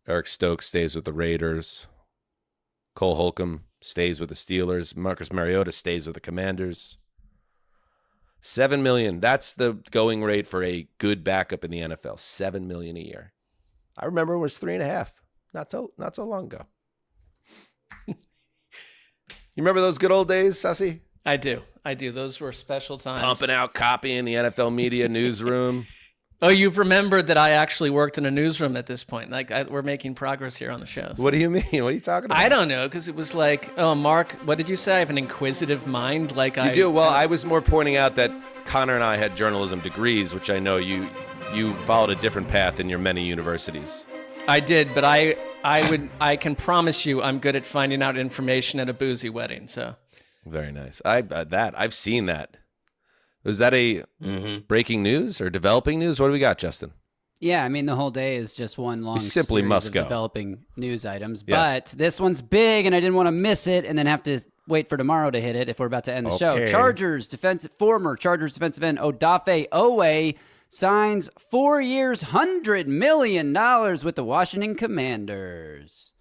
Eric Stokes stays with the Raiders. Cole Holcomb stays with the Steelers. Marcus Mariota stays with the Commanders. $7 million. That's the going rate for a good backup in the NFL. $7 million a year. I remember it was 3.5. Not so long ago. You remember those good old days, Sussy? I do. Those were special times. Pumping out copy in the NFL media newsroom. Oh, you've remembered that I actually worked in a newsroom at this point. Like we're making progress here on the show. So. What do you mean? What are you talking about? I don't know, because it was like, oh, Mark, what did you say? I have an inquisitive mind. Like you do. Well, I was more pointing out that Connor and I had journalism degrees, which I know you followed a different path in your many universities. I did, but I can promise you I'm good at finding out information at a boozy wedding. So very nice. I've seen that. Was that a breaking news or developing news? What do we got, Justin? Yeah, I mean, the whole day is just one long simply series must of go. developing news items. Yes. But this one's big, and I didn't want to miss it and then have to wait for tomorrow to hit it if we're about to end the show. Former Chargers defensive end Odafe Owe signs 4 years, $100 million with the Washington Commanders.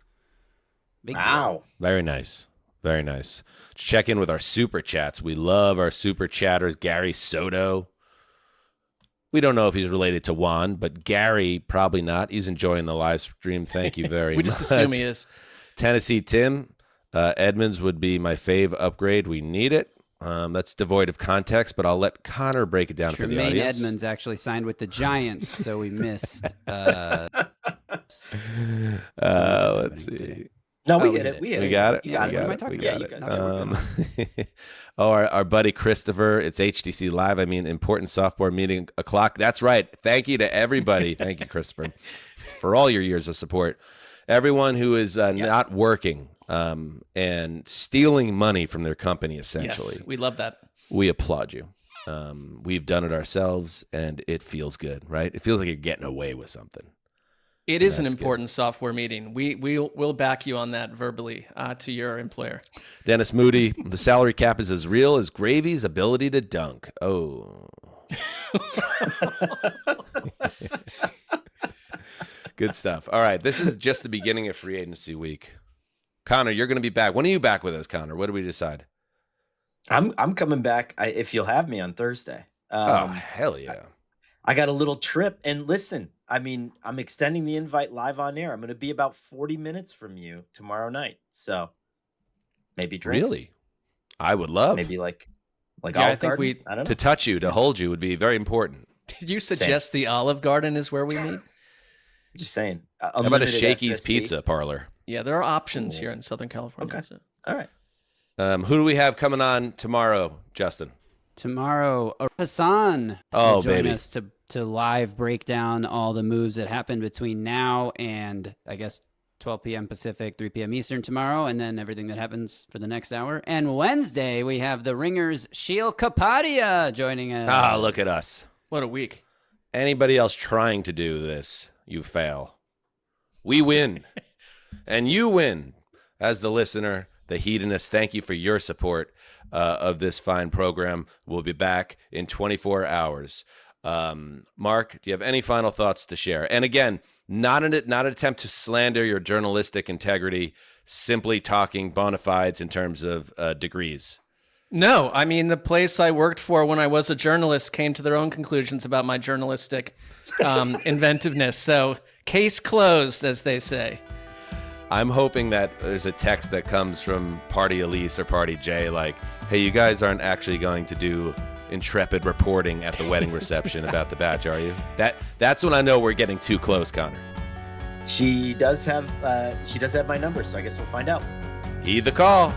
Big deal. Very nice. Very nice. Let's check in with our super chats. We love our super chatters. Gary Soto. We don't know if he's related to Juan, but Gary, probably not. He's enjoying the live stream. Thank you very much. We just assume he is. Tennessee Tim. Edmonds would be my fave upgrade. We need it. That's devoid of context, but I'll let Connor break it down for the audience. Edmonds actually signed with the Giants, so we missed. Let's see. No, we get it. We got it. What am I talking about? You got it. Our buddy Christopher. It's HTC Live. I mean, important sophomore meeting o'clock. That's right. Thank you to everybody. Thank you, Christopher, for all your years of support. Everyone who is not working and stealing money from their company, essentially. Yes, we love that. We applaud you. We've done it ourselves, and it feels good, right? It feels like you're getting away with something. It is an important software meeting. We'll back you on that verbally to your employer. Dennis Moody, the salary cap is as real as Gravy's ability to dunk. Oh. Good stuff. All right, this is just the beginning of free agency week. Connor, you're going to be back. When are you back with us, Connor? What do we decide? I'm coming back if you'll have me on Thursday. Hell yeah. I got a little trip. And listen, I mean, I'm extending the invite live on air. I'm going to be about 40 minutes from you tomorrow night. So maybe drinks. Really? I would love. Maybe like I think I don't know. To touch you, to hold you would be very important. Did you suggest the Olive Garden is where we meet? Just saying. How about a Shakey's Pizza Parlor? Yeah, there are options here in Southern California. Okay. So. All right. Who do we have coming on tomorrow, Justin? Tomorrow, Hassan will join us to live break down all the moves that happened between now and, I guess, 12 p.m. Pacific, 3 p.m. Eastern tomorrow, and then everything that happens for the next hour. And Wednesday, we have the Ringers' Sheil Kapadia joining us. Ah, look at us. What a week. Anybody else trying to do this, you fail. We win. And you win as the listener, the Heedonists. Thank you for your support of this fine program. We'll be back in 24 hours. Mark, do you have any final thoughts to share? And again, not an attempt to slander your journalistic integrity, simply talking bona fides in terms of degrees. No, I mean, the place I worked for when I was a journalist came to their own conclusions about my journalistic inventiveness. So case closed, as they say. I'm hoping that there's a text that comes from Party Elise or Party J like, hey, you guys aren't actually going to do intrepid reporting at the wedding reception about the batch, are you? That's when I know we're getting too close, Connor. She does have my number, so I guess we'll find out. Heed the call.